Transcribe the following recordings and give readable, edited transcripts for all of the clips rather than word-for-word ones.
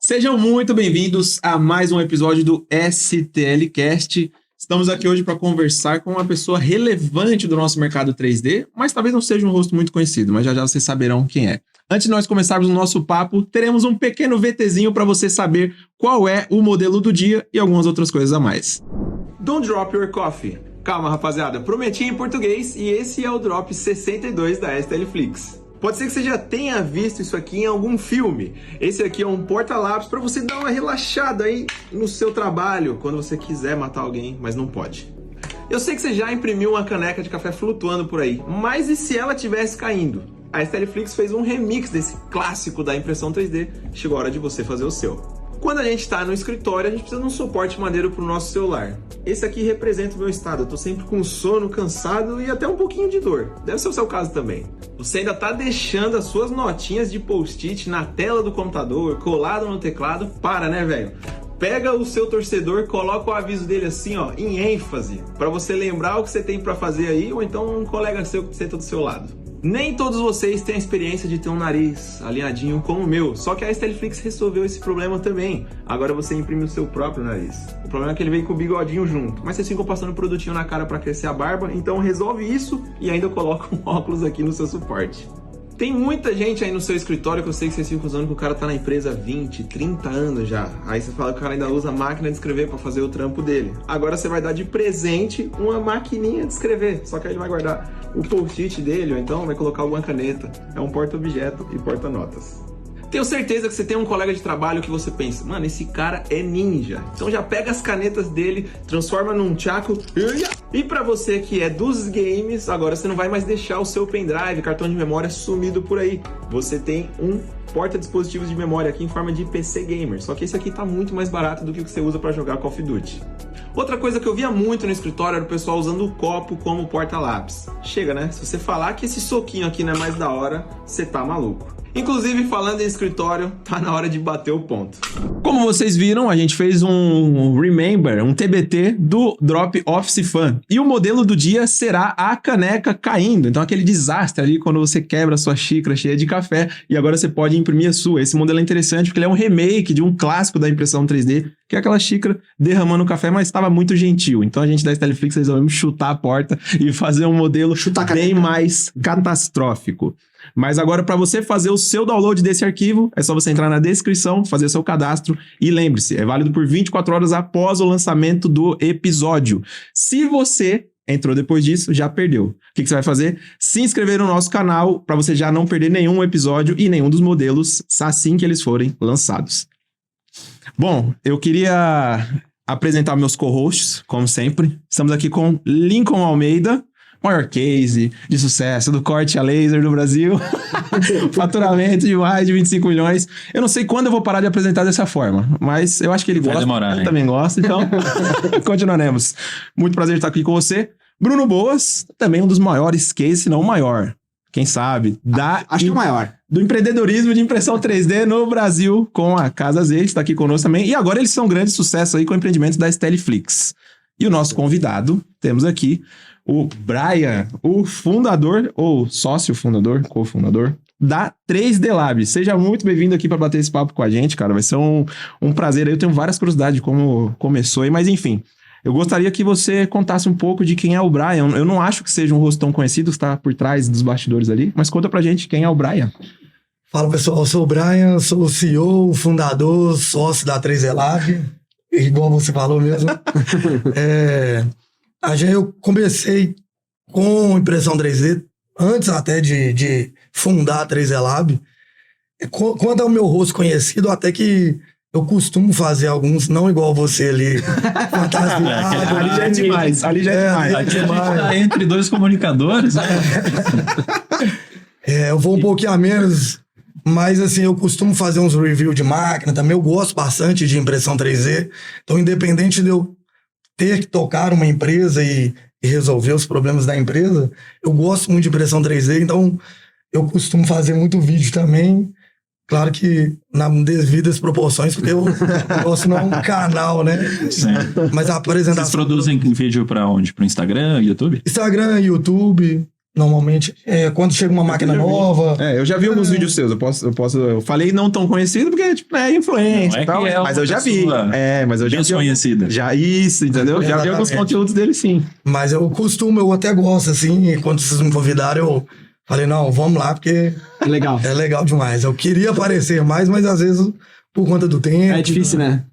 Sejam muito bem-vindos a mais um episódio do STLcast. Estamos aqui hoje para conversar com uma pessoa relevante do nosso mercado 3D, mas talvez não seja um rosto muito conhecido, mas já já vocês saberão quem é. Antes de nós começarmos o nosso papo, teremos um pequeno VTzinho para você saber qual é o modelo do dia e algumas outras coisas a mais. Don't drop your coffee. Calma, rapaziada, prometi em português e esse é o drop 62 da STLflix. Pode ser que você já tenha visto isso aqui em algum filme. Esse aqui é um porta-lápis para você dar uma relaxada aí no seu trabalho, quando você quiser matar alguém, mas não pode. Eu sei que você já imprimiu uma caneca de café flutuando por aí, mas e se ela estivesse caindo? A STLflix fez um remix desse clássico da impressão 3D, chegou a hora de você fazer o seu. Quando a gente está no escritório, a gente precisa de um suporte maneiro para o nosso celular. Esse aqui representa o meu estado, eu tô sempre com sono, cansado e até um pouquinho de dor. Deve ser o seu caso também. Você ainda tá deixando as suas notinhas de post-it na tela do computador, colado no teclado? Para, né, velho? Pega o seu torcedor, coloca o aviso dele assim, ó, em ênfase, para você lembrar o que você tem para fazer aí, ou então um colega seu que senta do seu lado. Nem todos vocês têm a experiência de ter um nariz alinhadinho como o meu, só que a STLflix resolveu esse problema também. Agora você imprime o seu próprio nariz. O problema é que ele vem com o bigodinho junto, mas vocês ficam passando produtinho na cara para crescer a barba, então resolve isso e ainda coloca um óculos aqui no seu suporte. Tem muita gente aí no seu escritório que eu sei que vocês ficam usando que o cara tá na empresa há 20, 30 anos já. Aí você fala que o cara ainda usa a máquina de escrever para fazer o trampo dele. Agora você vai dar de presente uma maquininha de escrever, só que aí ele vai guardar o post-it dele, ou então vai colocar alguma caneta. É um porta-objeto e porta-notas. Tenho certeza que você tem um colega de trabalho que você pensa, mano, esse cara é ninja. Então já pega as canetas dele, transforma num chaco. E pra você que é dos games, agora você não vai mais deixar o seu pendrive, cartão de memória sumido por aí. Você tem um porta-dispositivos de memória aqui em forma de PC Gamer. Só que esse aqui tá muito mais barato do que o que você usa pra jogar Call of Duty. Outra coisa que eu via muito no escritório era o pessoal usando o copo como porta-lápis. Chega, né? Se você falar que esse soquinho aqui não é mais da hora, você tá maluco. Inclusive, falando em escritório, tá na hora de bater o ponto. Como vocês viram, a gente fez um Remember, um TBT do Drop Office Fan. E o modelo do dia será a caneca caindo. Então, aquele desastre ali quando você quebra a sua xícara cheia de café e agora você pode imprimir a sua. Esse modelo é interessante porque ele é um remake de um clássico da impressão 3D, que é aquela xícara derramando café, mas estava muito gentil. Então, a gente da STLflix resolvemos chutar a porta e fazer um modelo bem mais catastrófico. Mas agora, para você fazer o seu download desse arquivo, é só você entrar na descrição, fazer seu cadastro e lembre-se, é válido por 24 horas após o lançamento do episódio. Se você entrou depois disso, já perdeu. O que você vai fazer? Se inscrever no nosso canal para você já não perder nenhum episódio e nenhum dos modelos assim que eles forem lançados. Bom, eu queria apresentar meus co-hosts, como sempre. Estamos aqui com Lincoln Almeida, maior case de sucesso do corte a laser do Brasil. Faturamento de mais de 25 milhões. Eu não sei quando eu vou parar de apresentar dessa forma, mas eu acho que ele gosta. Vai demorar, eu também gosto, então continuaremos. Muito prazer estar aqui com você. Bruno Boas, também um dos maiores cases, se não o maior. Quem sabe? Acho que é o maior. Do empreendedorismo de impressão 3D no Brasil, com a Casa Z, está aqui conosco também. E agora eles são grandes sucessos aí com empreendimentos da STLflix. E o nosso convidado, temos aqui o Brian, o fundador, ou sócio-fundador, cofundador, da 3D Lab. Seja muito bem-vindo aqui para bater esse papo com a gente, cara. Vai ser um prazer aí. Eu tenho várias curiosidades de como começou aí, mas enfim. Eu gostaria que você contasse um pouco de quem é o Brian. Eu não acho que seja um rosto tão conhecido, que está por trás dos bastidores ali, mas conta pra gente quem é o Brian. Fala, pessoal. Eu sou o Brian, sou o CEO, fundador, sócio da 3D Lab, igual você falou mesmo. Eu comecei com impressão 3D, antes até de fundar a 3D Lab. Quando é o meu rosto conhecido, até que eu costumo fazer alguns, não igual você ali. Ali já é demais. Ali já é demais. Entre dois comunicadores. Eu vou um pouquinho a menos, mas assim, eu costumo fazer uns reviews de máquina também. Eu gosto bastante de impressão 3D. Então, independente de eu ter que tocar uma empresa e resolver os problemas da empresa, eu gosto muito de impressão 3D, então eu costumo fazer muito vídeo também. Claro que nas devidas proporções, porque eu gosto não é um canal, né? Sim. Mas a apresentação... Vocês produzem vídeo pra onde? Pro Instagram, YouTube? Instagram, YouTube, Normalmente, quando chega uma máquina nova... Eu já vi alguns vídeos seus, eu falei não tão conhecido porque, tipo, é influência e tal, mas eu já vi. Mas eu já vi. Desconhecida. Já isso, entendeu? Já vi alguns conteúdos dele, sim. Mas eu até gosto, assim, e quando vocês me convidaram, eu falei, não, vamos lá, porque Legal. é legal demais. Eu queria aparecer mais, mas às vezes, por conta do tempo... É difícil, né?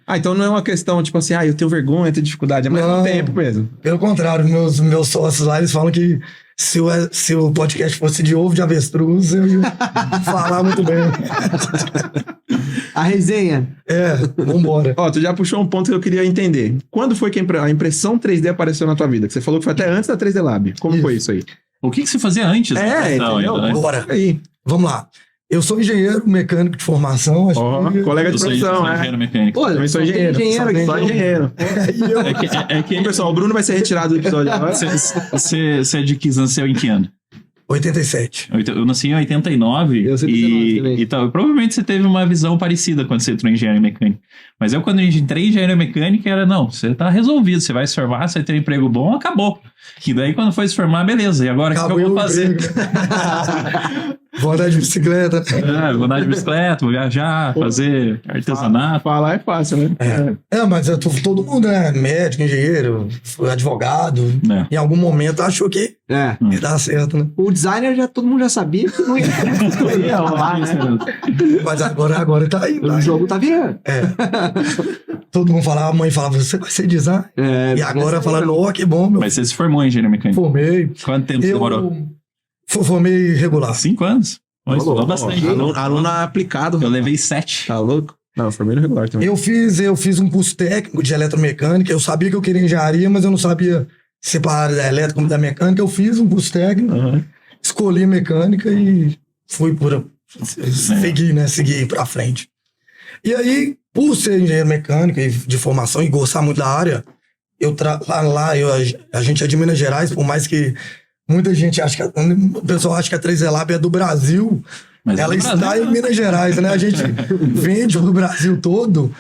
Então não é uma questão, tipo assim, eu tenho vergonha, eu tenho dificuldade, é mais no tempo mesmo. Pelo contrário, meus sócios lá, eles falam que se o podcast fosse de ovo de avestruz, eu ia falar muito bem. A resenha. Vambora. Tu já puxou um ponto que eu queria entender. Quando foi que a impressão 3D apareceu na tua vida? Que você falou que foi até antes da 3D Lab. Como foi isso aí? O que você fazia antes? Entendeu? Né? Bora. Aí. Vamos lá. Eu sou engenheiro mecânico de formação. Colega de Eu sou profissão, engenheiro mecânico. Pô, Eu sou engenheiro. Só engenheiro. Pessoal, o Bruno vai ser retirado do episódio agora. Você é de que nasceu em que ano? 87. Eu nasci em 89 Eu sou 89 também. então, provavelmente você teve uma visão parecida quando você entrou em engenharia mecânica. Mas eu, quando entrei em engenharia mecânica, era, não, você tá resolvido, você vai se formar, você vai ter um emprego bom, acabou. E daí, quando foi se formar, beleza, e agora o que eu vou fazer? Vou andar de bicicleta. Vou andar de bicicleta, vou viajar, fazer artesanato. Falar é fácil, né? Mas todo mundo, né? Médico, engenheiro, advogado. Em algum momento achou que ia dar certo, né? O designer, todo mundo já sabia que não ia rolar, né? Mas agora tá aí. O jogo tá virando. Todo mundo falava, a mãe falava, você vai ser designer? E agora falando, que bom, meu. Mas você se formou em engenharia mecânica? Formei. Quanto tempo você demorou? Formei regular. 5 anos. Estudou bastante. Aluno aplicado. Eu levei 7. Tá louco? Não, eu formei no regular também. Eu fiz um curso técnico de eletromecânica. Eu sabia que eu queria engenharia, mas eu não sabia separar da elétrica como da mecânica. Eu fiz um curso técnico, escolhi mecânica e fui seguir pra frente. E aí, por ser engenheiro mecânico e de formação e gostar muito da área, a gente é de Minas Gerais, por mais que muita gente o pessoal acha que a 3D Lab é do Brasil, mas ela está em Minas Gerais, né? A gente vende pro Brasil todo,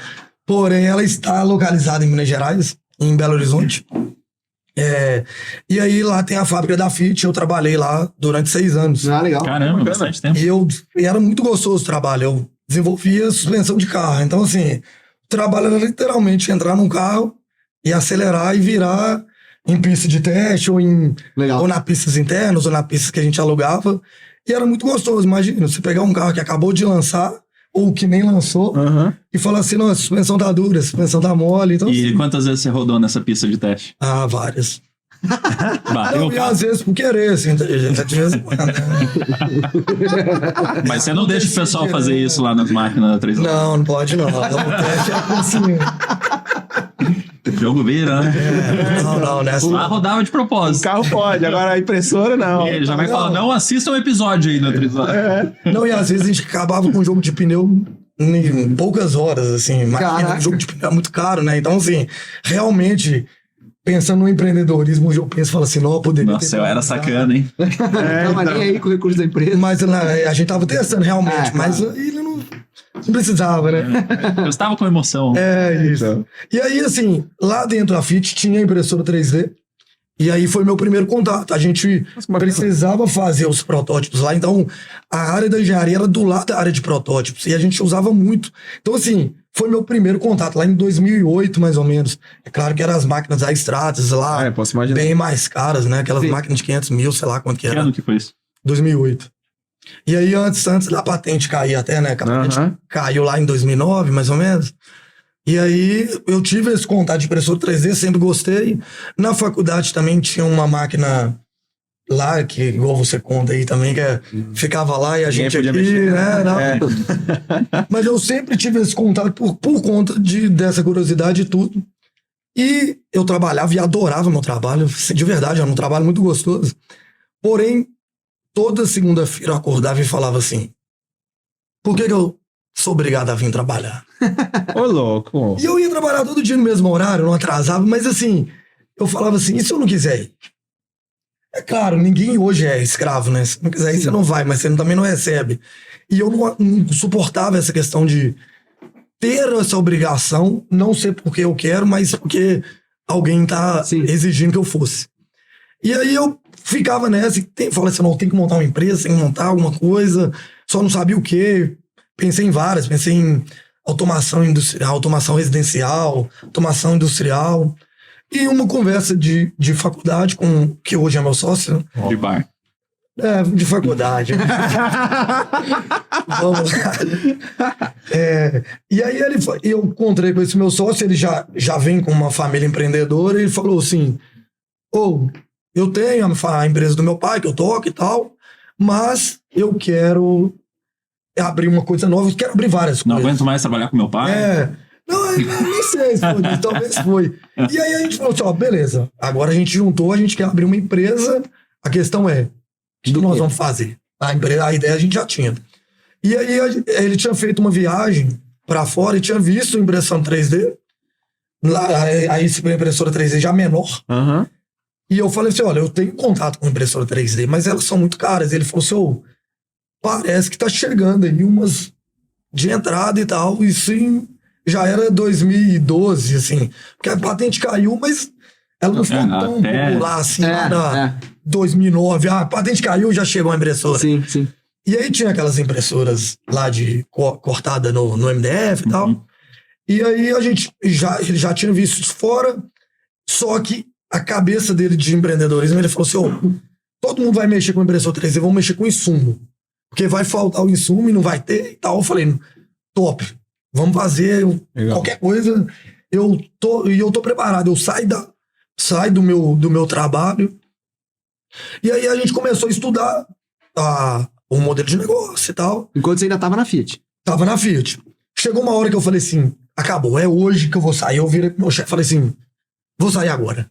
porém ela está localizada em Minas Gerais, em Belo Horizonte. E aí lá tem a fábrica da Fiat, eu trabalhei lá durante 6 anos. Legal. Caramba, bastante tempo. E era muito gostoso o trabalho, eu desenvolvia suspensão de carro. Então, assim, o trabalho era literalmente entrar num carro e acelerar e virar em pista de teste, ou na pistas internas, ou na pista que a gente alugava. E era muito gostoso. Imagina, você pegar um carro que acabou de lançar, ou que nem lançou, e falar assim, não, a suspensão tá dura, a suspensão tá mole. Então, e quantas vezes você rodou nessa pista de teste? Várias. Bateu e às vezes por querer, assim, de vez em quando. Mas você não deixa o pessoal fazer isso lá nas máquinas da 3D? Não pode não. O teste é assim. O jogo vira, né? Não, nessa. Lá rodava de propósito. O carro pode, agora a impressora não. Ele já vai falar, não assista um episódio aí no 3D. Não, e às vezes a gente acabava com um jogo de pneu em poucas horas, assim. Mas um jogo de pneu é muito caro, né? Então, assim, realmente, pensando no empreendedorismo, eu penso e falo assim, não, eu poderia Nossa, eu era sacana, hein? Tava nem aí com o recurso da empresa. Mas a gente tava testando realmente, mas ele não precisava, né? Eu estava com emoção. Isso. E aí, assim, lá dentro da Fiat tinha a impressora 3D. E aí foi meu primeiro contato. A gente precisava fazer os protótipos lá. Então, a área da engenharia era do lado da área de protótipos. E a gente usava muito. Então, assim, foi meu primeiro contato, lá em 2008, mais ou menos. É claro que eram as máquinas da Stratus lá, posso imaginar. bem mais caras, né? Aquelas máquinas de 500 mil, sei lá quanto que era. Que ano que foi isso? 2008. E aí, antes da patente cair até, né? A patente caiu lá em 2009, mais ou menos. E aí, eu tive esse contato de impressora 3D, sempre gostei. Na faculdade também tinha uma máquina lá, que igual você conta aí também, que ficava lá e a gente aqui, mexer, né? Mas eu sempre tive esse contato por conta dessa curiosidade e tudo. E eu trabalhava e adorava meu trabalho. De verdade, era um trabalho muito gostoso. Porém, toda segunda-feira eu acordava e falava assim, por que eu sou obrigado a vir trabalhar? Ô, louco. E eu ia trabalhar todo dia no mesmo horário, não atrasava, mas assim, eu falava assim, e se eu não quiser ir? É claro, ninguém hoje é escravo, né? Se não quiser ir, você não vai, mas você também não recebe. E eu não suportava essa questão de ter essa obrigação, não sei porque eu quero, mas porque alguém tá exigindo que eu fosse. E aí eu ficava nessa, falei assim, não, tem que montar uma empresa, tem que montar alguma coisa, só não sabia o quê. Pensei em várias, pensei em automação residencial, automação industrial. E uma conversa de faculdade com, que hoje é meu sócio. De bar. De faculdade. Vamos lá. E aí eu encontrei com esse meu sócio, ele já vem com uma família empreendedora, e ele falou assim, eu tenho a empresa do meu pai, que eu toco e tal, mas eu quero abrir uma coisa nova, eu quero abrir várias coisas. Não aguento mais trabalhar com meu pai. Não, eu nem sei se foi isso, talvez foi. E aí a gente falou assim, beleza, agora a gente juntou, a gente quer abrir uma empresa, a questão é, o que nós vamos fazer? A ideia a gente já tinha. E aí ele tinha feito uma viagem pra fora e tinha visto impressão 3D, lá, a impressora 3D já menor. Aham. E eu falei assim, olha, eu tenho contato com impressora 3D, mas elas são muito caras. Ele falou assim, parece que tá chegando aí umas de entrada e tal, e sim, já era 2012, assim, porque a patente caiu, mas ela não ficou tão popular assim, lá na 2009, a patente caiu, já chegou a impressora. Sim, sim. E aí tinha aquelas impressoras lá de cortada no MDF e tal, e aí ele já tinha visto isso fora, só que a cabeça dele de empreendedorismo, ele falou assim, todo mundo vai mexer com impressora 3D, vamos mexer com insumo, porque vai faltar o insumo e não vai ter e tal. Eu falei, top, vamos fazer qualquer coisa, eu tô preparado, eu saio do meu trabalho, e aí a gente começou a estudar o modelo de negócio e tal. Enquanto você ainda tava na Fiat. Tava na Fiat. Chegou uma hora que eu falei assim, acabou, é hoje que eu vou sair. Eu virei pro meu chefe e falei assim, vou sair agora.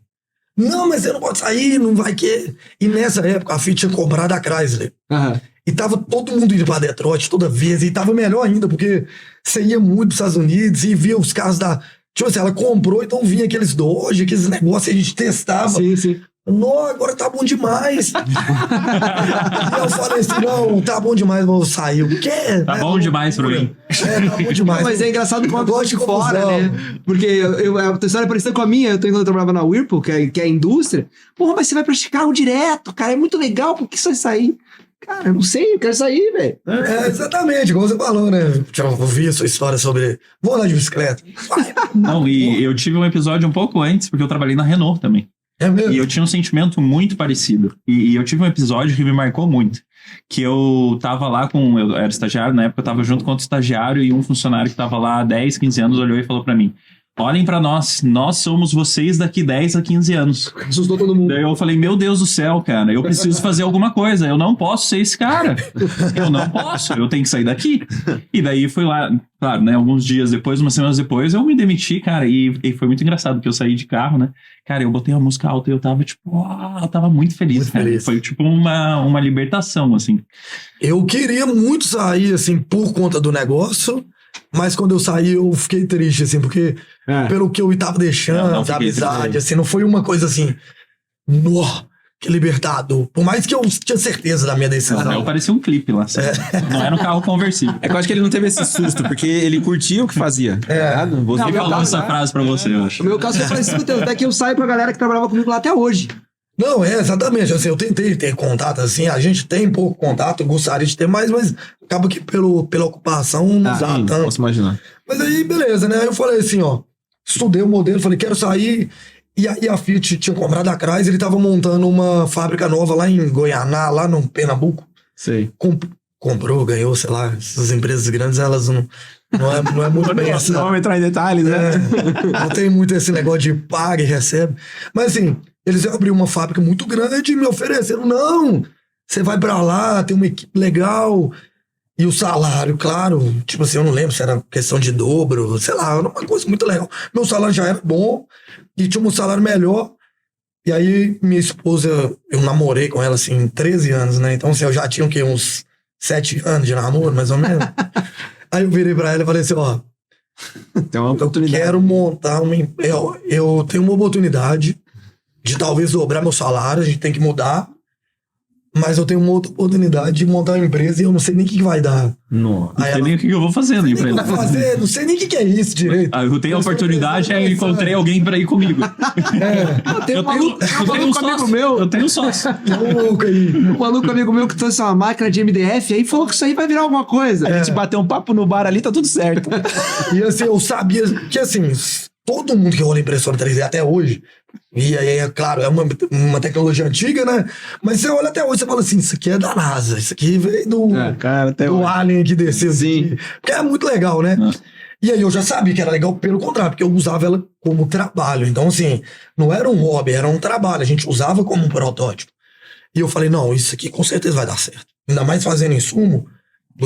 Não, mas você não pode sair, não vai que... E nessa época a Fiat tinha comprado a Chrysler. Aham. E tava todo mundo indo pra Detroit toda vez. E tava melhor ainda, porque você ia muito pros Estados Unidos e via os carros da... Tipo assim, ela comprou, então vinha aqueles Dodge, aqueles negócios que a gente testava. Sim, sim. Não, agora tá bom demais. E eu falei assim, não, tá bom demais, vou sair. O quê? Tá bom demais pra mim. Tá bom demais. Não, mas é engraçado como a pessoa de fora, confusão. né? Porque a tua história é parecida com a minha. Quando eu trabalhava na Whirlpool, que é a indústria. Porra, mas você vai pra Chicago direto, cara. É muito legal. Por que você vai sair? Cara, eu não sei, eu quero sair, velho. Exatamente, como você falou, né? Eu ouvi a sua história sobre... Vou andar de bicicleta. Não, e eu tive um episódio um pouco antes, porque eu trabalhei na Renault também. É mesmo? E eu tinha um sentimento muito parecido. E eu tive um episódio que me marcou muito. Que eu tava lá eu era estagiário, na época eu tava junto com outro estagiário, e um funcionário que tava lá há 10, 15 anos olhou e falou pra mim, olhem pra nós somos vocês daqui 10 a 15 anos. Assustou todo mundo. Daí eu falei, meu Deus do céu, cara, eu preciso fazer alguma coisa, eu não posso ser esse cara. Eu não posso, eu tenho que sair daqui. E daí fui lá, claro, né, alguns dias depois, umas semanas depois, eu me demiti, cara, e foi muito engraçado, porque eu saí de carro, né, cara, eu botei a música alta e eu tava, tipo, eu tava muito feliz, Muito cara. feliz. Foi, tipo, uma libertação, assim. Eu queria muito sair, assim, por conta do negócio, mas quando eu saí eu fiquei triste, assim, porque pelo que eu tava deixando, Não a fiquei amizade, triste. assim, não foi uma coisa assim, que libertador. Por mais que eu tinha certeza da minha decisão. Eu parecia um clipe lá, sabe? Não era um carro conversível. É que eu acho que ele não teve esse susto, porque ele curtia o que fazia. Tá ligado? Você Não, Quem meu falou caso, essa frase pra você, eu acho? O meu caso foi parecido com o teu. Até que eu saio com a galera que trabalhava comigo lá até hoje. Não, exatamente. Assim, eu tentei ter contato, assim, a gente tem pouco contato, eu gostaria de ter mais, mas acaba que pela ocupação não dá tanto. Posso imaginar. Mas aí, beleza, né? Aí eu falei assim, estudei o modelo, falei, quero sair. E aí a Fiat tinha comprado a Chrysler, ele tava montando uma fábrica nova lá em Goianá, lá no Pernambuco. Sei. Comprou, ganhou, sei lá, essas empresas grandes, elas não é muito bem essa... Não vamos entrar em detalhes, né? Não tem muito esse negócio de paga e recebe. Mas assim, eles abriram uma fábrica muito grande e me ofereceram, não, você vai pra lá, tem uma equipe legal. E o salário, claro, tipo assim, eu não lembro se era questão de dobro, sei lá, era uma coisa muito legal. Meu salário já era bom e tinha um salário melhor. E aí minha esposa, eu namorei com ela assim 13 anos, né? Então assim, eu já tinha o quê? Uns 7 anos de namoro, mais ou menos. Aí eu virei pra ela e falei assim, Tem uma eu oportunidade. quero montar eu tenho uma oportunidade de talvez dobrar meu salário, a gente tem que mudar, mas eu tenho uma outra oportunidade de montar uma empresa e eu não sei nem o que vai dar. Nossa. Não sei nem o que eu vou fazer na Nem o que eu empresa. vou fazer, não sei nem o que é isso direito. Eu tenho a oportunidade, aí eu encontrei alguém pra ir comigo. Tem um maluco amigo meu. Eu tenho sócio. Tô louco aí. Um maluco amigo meu que trouxe uma máquina de MDF aí falou que isso aí vai virar alguma coisa. A gente bater um papo no bar ali, tá tudo certo. E assim, eu sabia que assim, todo mundo que rola impressora 3D até hoje, e aí, é claro, é uma tecnologia antiga, né? Mas você olha até hoje, você fala assim, isso aqui é da NASA, isso aqui veio do, Cara, até do hoje. Alien que desceu. Sim. Que é muito legal, né? E aí eu já sabia que era legal pelo contrário, porque eu usava ela como trabalho. Então, assim, não era um hobby, era um trabalho. A gente usava como um protótipo. E eu falei, não, isso aqui com certeza vai dar certo. Ainda mais fazendo insumo.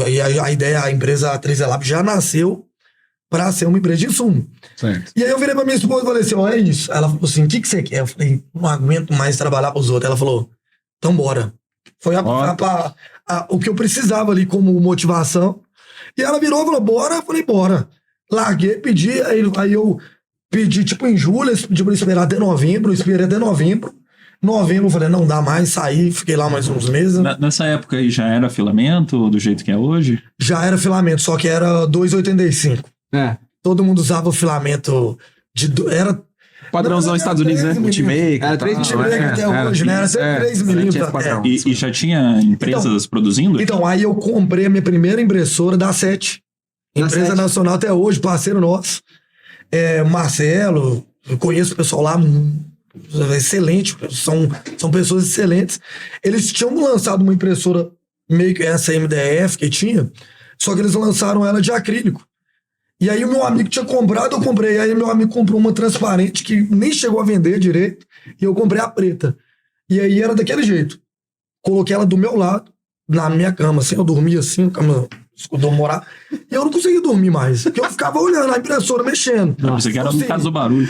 E a ideia, a empresa 3D Lab já nasceu para ser uma empresa de insumo. Certo. E aí eu virei pra minha esposa e falei assim, ó, é isso. Ela falou assim, o que você quer? Eu falei, não aguento mais trabalhar pros outros. Ela falou, então bora. Foi o que eu precisava ali como motivação. E ela virou e falou, bora. Eu falei, bora. Larguei, pedi, aí eu pedi tipo em julho, pedi pra esperar até novembro, eu esperei até novembro. Novembro eu falei, não dá mais, saí, fiquei lá mais uns meses. Nessa época aí já era filamento, do jeito que é hoje? Já era filamento, só que era 2,85. Todo mundo usava o filamento era Padrãozão Não, Estados Unidos, né? 13 Ultimate. Era 3 Ultimate até hoje, né? Era sempre 3 milímetros. E já tinha empresas produzindo? Então, aí eu comprei a minha primeira impressora da SET. Empresa nacional até hoje, parceiro nosso. Marcelo, eu conheço o pessoal lá, excelente, são pessoas excelentes. Eles tinham lançado uma impressora meio que essa MDF que tinha, só que eles lançaram ela de acrílico. E aí o meu amigo tinha comprado, eu comprei. Aí meu amigo comprou uma transparente que nem chegou a vender direito, e eu comprei a preta. E aí era daquele jeito. Coloquei ela do meu lado, na minha cama, assim, eu dormia assim, cama escudou morar, e eu não conseguia dormir mais, porque eu ficava olhando a impressora mexendo. Você que era no caso do barulho.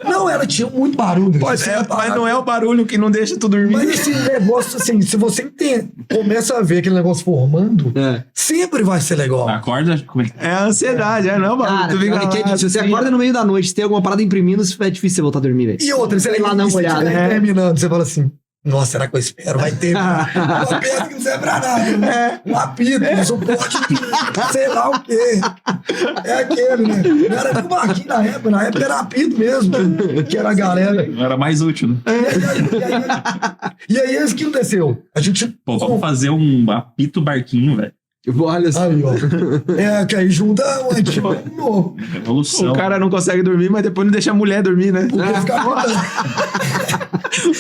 Não, ela tinha muito barulho. Mas não é o barulho que não deixa tu dormir. Mas esse negócio, assim, se você começa a ver aquele negócio formando, sempre vai ser legal. Acorda? Como é que... É a ansiedade, não, barulho. Cara, Tu fica pior que é lá, difícil. Se você assim, acorda no meio da noite, se tem alguma parada imprimindo, é difícil você voltar a dormir, velho. E outra, você Sei lá, dá uma olhada. terminando, você fala assim, nossa, será que eu espero? Vai ter uma peça que não serve pra nada, né? Um apito, um suporte, sei lá o quê. É aquele, né? Não era tudo aqui na época era apito mesmo, que era a galera. Não era mais útil, né? E aí, isso que aconteceu. A gente... Pô, vamos fazer um apito barquinho, velho. Olha só. Aí, ó. Que aí junta o antigo e o novo. Revolução. O cara não consegue dormir, mas depois não deixa a mulher dormir, né? Porque fica rodando.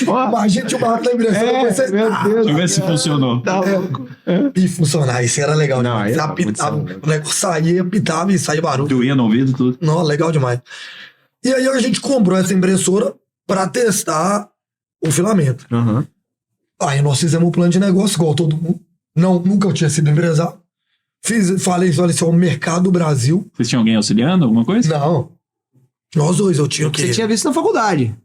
Imagina tinha uma da impressora. Meu Deus. Deixa eu ver se funcionou. Tá louco. E funcionar, isso era legal Não, demais. aí era Apitava, muito o negócio saía, apitava e saía barulho. Doía no ouvido, tudo. Não, legal demais. E aí a gente comprou essa impressora pra testar o filamento. Uhum. Aí nós fizemos um plano de negócio, igual todo mundo. Nunca eu tinha sido empresário. Falei assim, o mercado do Brasil. Vocês tinham alguém auxiliando, alguma coisa? Não. Nós dois, eu tinha o quê? Você tinha visto na faculdade.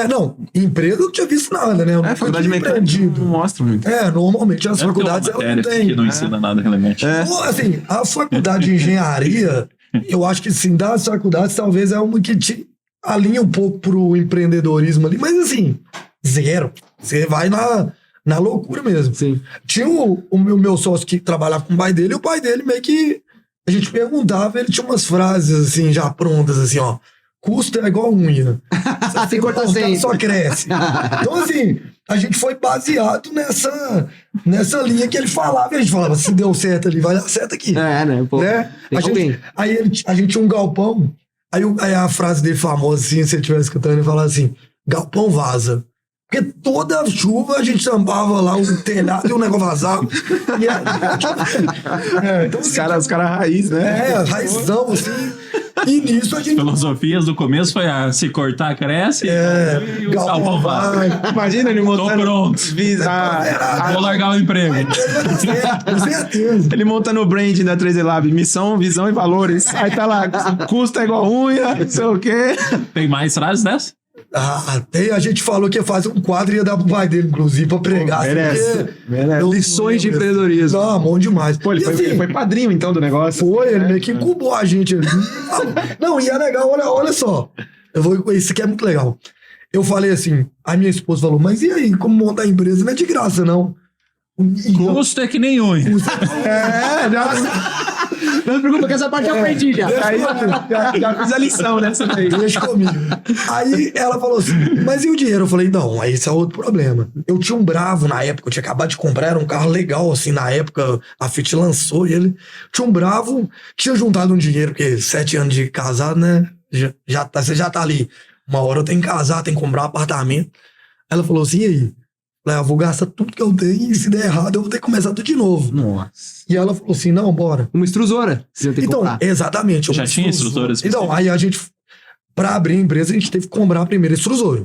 Não, empresa eu não tinha visto nada, né? Eu não Faculdade tinha mecânica empreendido. não mostra muito. Normalmente as Deve ter uma faculdades elas não matéria têm. que não ensina nada relevante. Bom, assim, a faculdade de engenharia, eu acho que sim, das faculdades talvez é uma que te alinha um pouco pro empreendedorismo ali, mas assim, zero. Você vai na loucura mesmo. Sim. Tinha o meu sócio que trabalhava com o pai dele, e o pai dele meio que a gente perguntava, ele tinha umas frases assim, já prontas, assim, ó. Custo é igual unha. Tem que cortar sem. Só cresce. Então, assim, a gente foi baseado nessa linha que ele falava. E a gente falava, se deu certo ali, vai dar certo aqui. Né? Pô, Né? tem alguém. Aí a gente tinha um galpão. Aí a frase dele famosa, assim, se você estiver escutando, ele falava assim, galpão vaza. Porque toda chuva a gente tampava lá o telhado e o negócio vazava. E aí, então, Os caras raiz, né? raizão, assim. E nisso a gente... Filosofias do começo foi se cortar, cresce. E o galpão vai. Imagina ele Tô montando... pronto. Vou largar o emprego. Com certeza. Ele montando o brand da 3D Lab, missão, visão e valores. Aí tá lá, custo é igual unha, não sei o quê. Tem mais frases dessa? A gente falou que ia fazer um quadro e ia dar pro pai dele, inclusive, pra pregar. Merece. Lições de empreendedorismo. Não, bom demais. Pô, ele foi padrinho, então, do negócio. Foi, ele meio que incubou a gente. Não, e é legal, olha só. Isso aqui é muito legal. Eu falei assim, a minha esposa falou, mas e aí, como montar a empresa? Não é de graça, não. Custo é que nem unha. Não se preocupa que essa parte eu aprendi já. Já fiz a lição nessa daí. Deixa comigo. Aí ela falou assim, mas e o dinheiro? Eu falei, não, aí esse é outro problema. Eu tinha um Bravo na época, eu tinha acabado de comprar, era um carro legal, assim, na época a Fiat lançou ele. Tinha um Bravo, tinha juntado um dinheiro, porque 7 anos de casado, né? Você já tá ali. Uma hora eu tenho que casar, tenho que comprar um apartamento. Ela falou assim, e aí? Eu vou gastar tudo que eu tenho e se der errado eu vou ter que começar tudo de novo. Nossa. E ela falou assim, não, bora. Uma extrusora. Você tem que Então, comprar. exatamente. Já uma tinha extrusora. extrusora Então, aí a gente, pra abrir a empresa, a gente teve que comprar a primeira extrusora.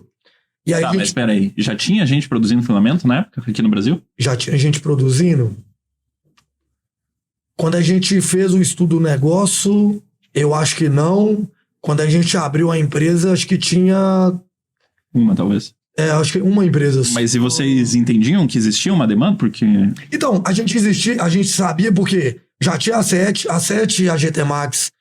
E aí Tá, a mas gente espera aí. Já tinha gente produzindo filamento na época aqui no Brasil? já tinha gente produzindo. Quando a gente fez o estudo do negócio, eu acho que não. Quando a gente abriu a empresa, acho que tinha... Uma, talvez. acho que uma empresa só. Mas e vocês entendiam que existia uma demanda? Porque... Então, a gente sabia porque já tinha a 7 e a GT Max,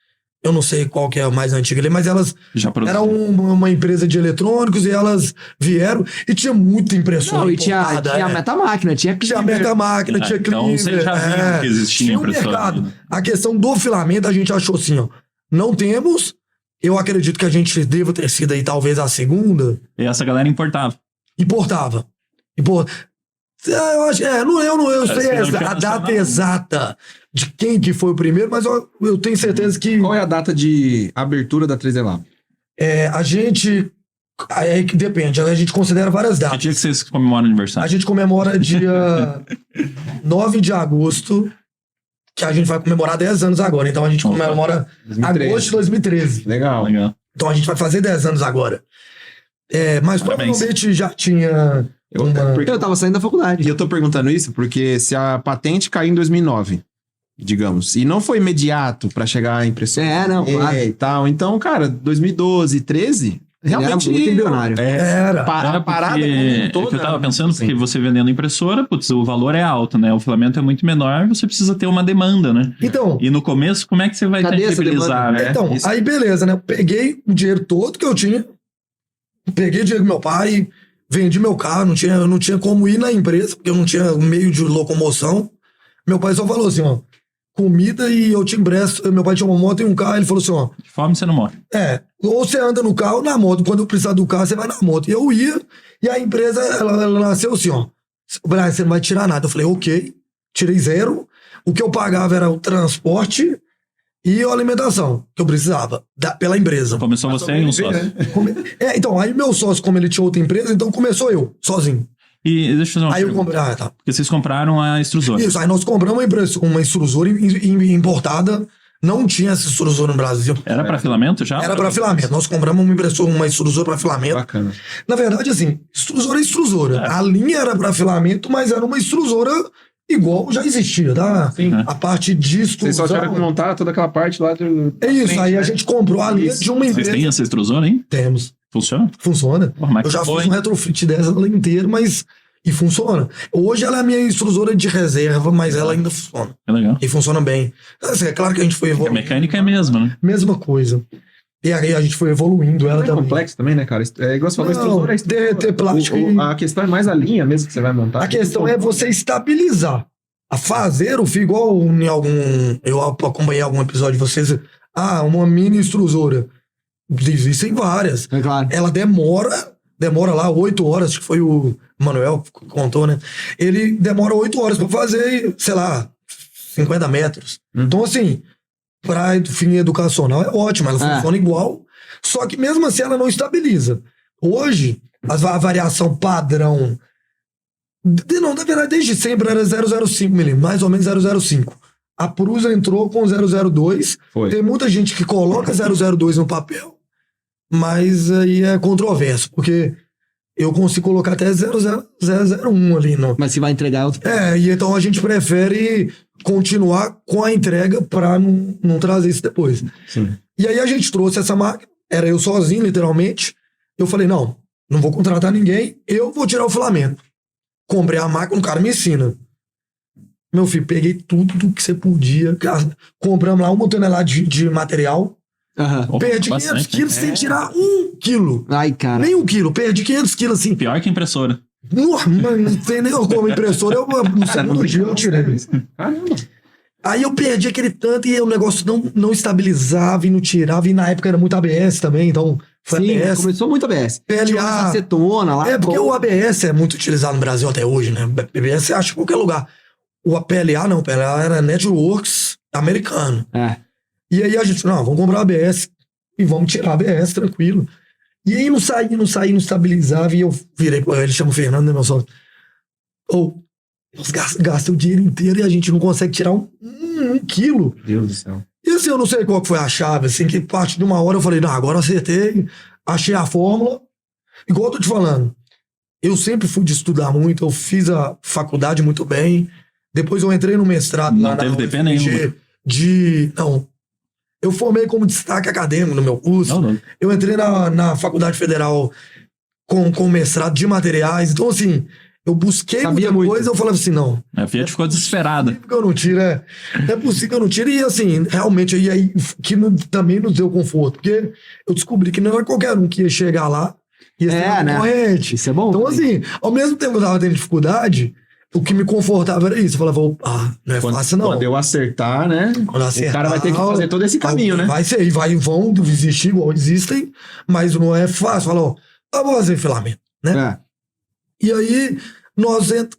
eu não sei qual que é a mais antiga ali, mas elas Já produziam. eram uma empresa de eletrônicos e elas vieram e tinha muita impressora Não, e tinha importada, a Metamáquina, tinha Tinha a Cleaver. Meta-máquina, tinha Então Cleaver. vocês já viram que existia tinha um impressora. mercado. A questão do filamento, a gente achou assim, ó, não temos, eu acredito que a gente deva ter sido aí talvez a segunda, E essa galera importava. importava. Eu acho, eu sei Parece que não a data tinha exata de quem que foi o primeiro, mas eu tenho certeza que Qual é a data de abertura da 3D Lab? a gente, é que depende, a gente considera várias Que datas. dia que vocês comemoram o A aniversário? gente comemora dia 9 de agosto, que a gente vai comemorar 10 anos agora. Então a gente Opa. comemora 2013. agosto de 2013. Legal. Legal. Então a gente vai fazer 10 anos agora. Mas Parabéns. provavelmente já tinha uma... Eu tava saindo da faculdade. E eu tô perguntando isso porque se a patente caiu em 2009, digamos, e não foi imediato pra chegar a impressora Claro. e tal, então, cara, 2012, 13, realmente Era muito embrionário. Era. Era a parada porque, como um é todo, que eu tava era- pensando, sim. porque você vendendo impressora, putz, o valor é alto, né? O filamento é muito menor, você precisa ter uma demanda, né? Então, E no começo, como é que você vai Cadê essa tangibilizar, demanda? né? então isso. aí beleza, né? Eu peguei o dinheiro todo que eu tinha, peguei o dinheiro do meu pai, vendi meu carro, não tinha como ir na empresa, porque eu não tinha meio de locomoção. Meu pai só falou assim, ó, comida e eu te empresto. Meu pai tinha uma moto e um carro, ele falou assim, ó, De fome você não morre. ou você anda no carro ou na moto. Quando eu precisar do carro, você vai na moto. E eu ia, e a empresa, ela nasceu assim, ó. Brian, você não vai tirar nada. Eu falei, ok, tirei 0. O que eu pagava era o transporte e a alimentação que eu precisava pela empresa. Começou você e um sócio. Então, aí meu sócio, como ele tinha outra empresa, então começou eu, sozinho. E deixa eu fazer uma Aí eu pergunta. comprei, tá. Porque vocês compraram a extrusora. Isso, aí nós compramos uma extrusora importada. Não tinha essa extrusora no Brasil. Era pra filamento já? Era para filamento. Nós compramos uma extrusora para filamento. Bacana. Na verdade, assim, extrusora é extrusora. A linha era para filamento, mas era uma extrusora igual já existia, tá? Sim. A parte de Vocês extrusão. só tiveram que montar toda aquela parte lá do... É isso, aí a né? gente comprou a linha Isso. de uma Vocês empresa. têm essa extrusora, hein? Temos. Funciona? Funciona. Porra, mas Eu já que fiz boa, um hein? retrofit dessa ela inteira, mas... E funciona. Hoje ela é a minha extrusora de reserva, mas ela ainda funciona. É legal. E funciona bem. Assim, é claro que a gente foi A evoluindo. mecânica é a mesma, né? Mesma coisa. E aí a gente foi evoluindo ela É também. complexo também, né, cara? É igual você falou, Não, extrusora é extrusora. derreter plástico A questão é mais a linha mesmo que você vai montar. A questão é você estabilizar. A fazer o fio, igual em algum... Eu acompanhei algum episódio de vocês. Uma mini extrusora. Existem várias. É claro. Ela demora lá 8 horas, acho que foi o Manuel que contou, né? Ele demora 8 horas pra fazer, sei lá, 50 metros. Então, assim, pra fim educacional é ótimo, ela funciona igual, só que mesmo assim ela não estabiliza. Hoje, a variação padrão, na verdade, desde sempre era 0,05 milímetros, mais ou menos 0,05. A Prusa entrou com 0,02. Foi. Tem muita gente que coloca 0,02 no papel, mas aí é controverso, porque eu consigo colocar até 0,001 ali. Não. Mas se vai entregar outro. E então a gente prefere continuar com a entrega para não trazer isso depois. Sim. E aí a gente trouxe essa máquina, era eu sozinho, literalmente. Eu falei, não vou contratar ninguém, eu vou tirar o filamento. Comprei a máquina, o cara me ensina. Meu filho, peguei tudo do que você podia. Compramos lá 1 tonelada de material. Aham. Opa, Perdi 500 bastante, quilos sem tirar 1 quilo. Ai, cara. Nem 1 quilo. Perdi 500 quilos assim. Pior que impressora. Não tem nem como impressora. No segundo dia eu tirei. Caramba. Aí eu perdi aquele tanto e o negócio não estabilizava e não tirava. E na época era muito ABS também, então foi Sim, ABS. começou muito ABS. PLA. Tinha umas acetona lá. Porque o ABS é muito utilizado no Brasil até hoje, né? ABS você acha em qualquer lugar. O PLA não, o PLA era Networks americano. É. E aí a gente, não, vamos comprar ABS e vamos tirar ABS, tranquilo. E aí não estabilizava. E eu virei pra ele, chama o Fernando, né, meu sócio? Nós gastamos o dinheiro inteiro e a gente não consegue tirar um quilo. Meu Deus do céu. E assim, eu não sei qual que foi a chave, assim, que parte de uma hora eu falei, não, agora eu acertei, achei a fórmula. Igual eu tô te falando, eu sempre fui de estudar muito, eu fiz a faculdade muito bem, depois eu entrei no mestrado Não lá teve na DP nenhuma. Não, eu formei como destaque acadêmico no meu curso, Não. eu entrei na Faculdade Federal com mestrado de materiais, então assim, eu busquei Sabia muita muito. coisa, eu falava assim, não, A Fiat ficou desesperada. é possível que eu não tiro, é possível que eu não tiro. E assim, realmente, e aí que também nos deu conforto. Porque eu descobri que não era qualquer um que ia chegar lá e ia ser né? concorrente. Isso é bom. Então, assim, ao mesmo tempo que eu tava tendo dificuldade, o que me confortava era isso. Eu falava, não é fácil não. Quando eu acertar, né? Quando acertar, O cara vai ter que fazer todo esse caminho, né? Vai ser, e vão existir igual existem, mas não é fácil. Fala, eu vou fazer filamento, né? É. E aí,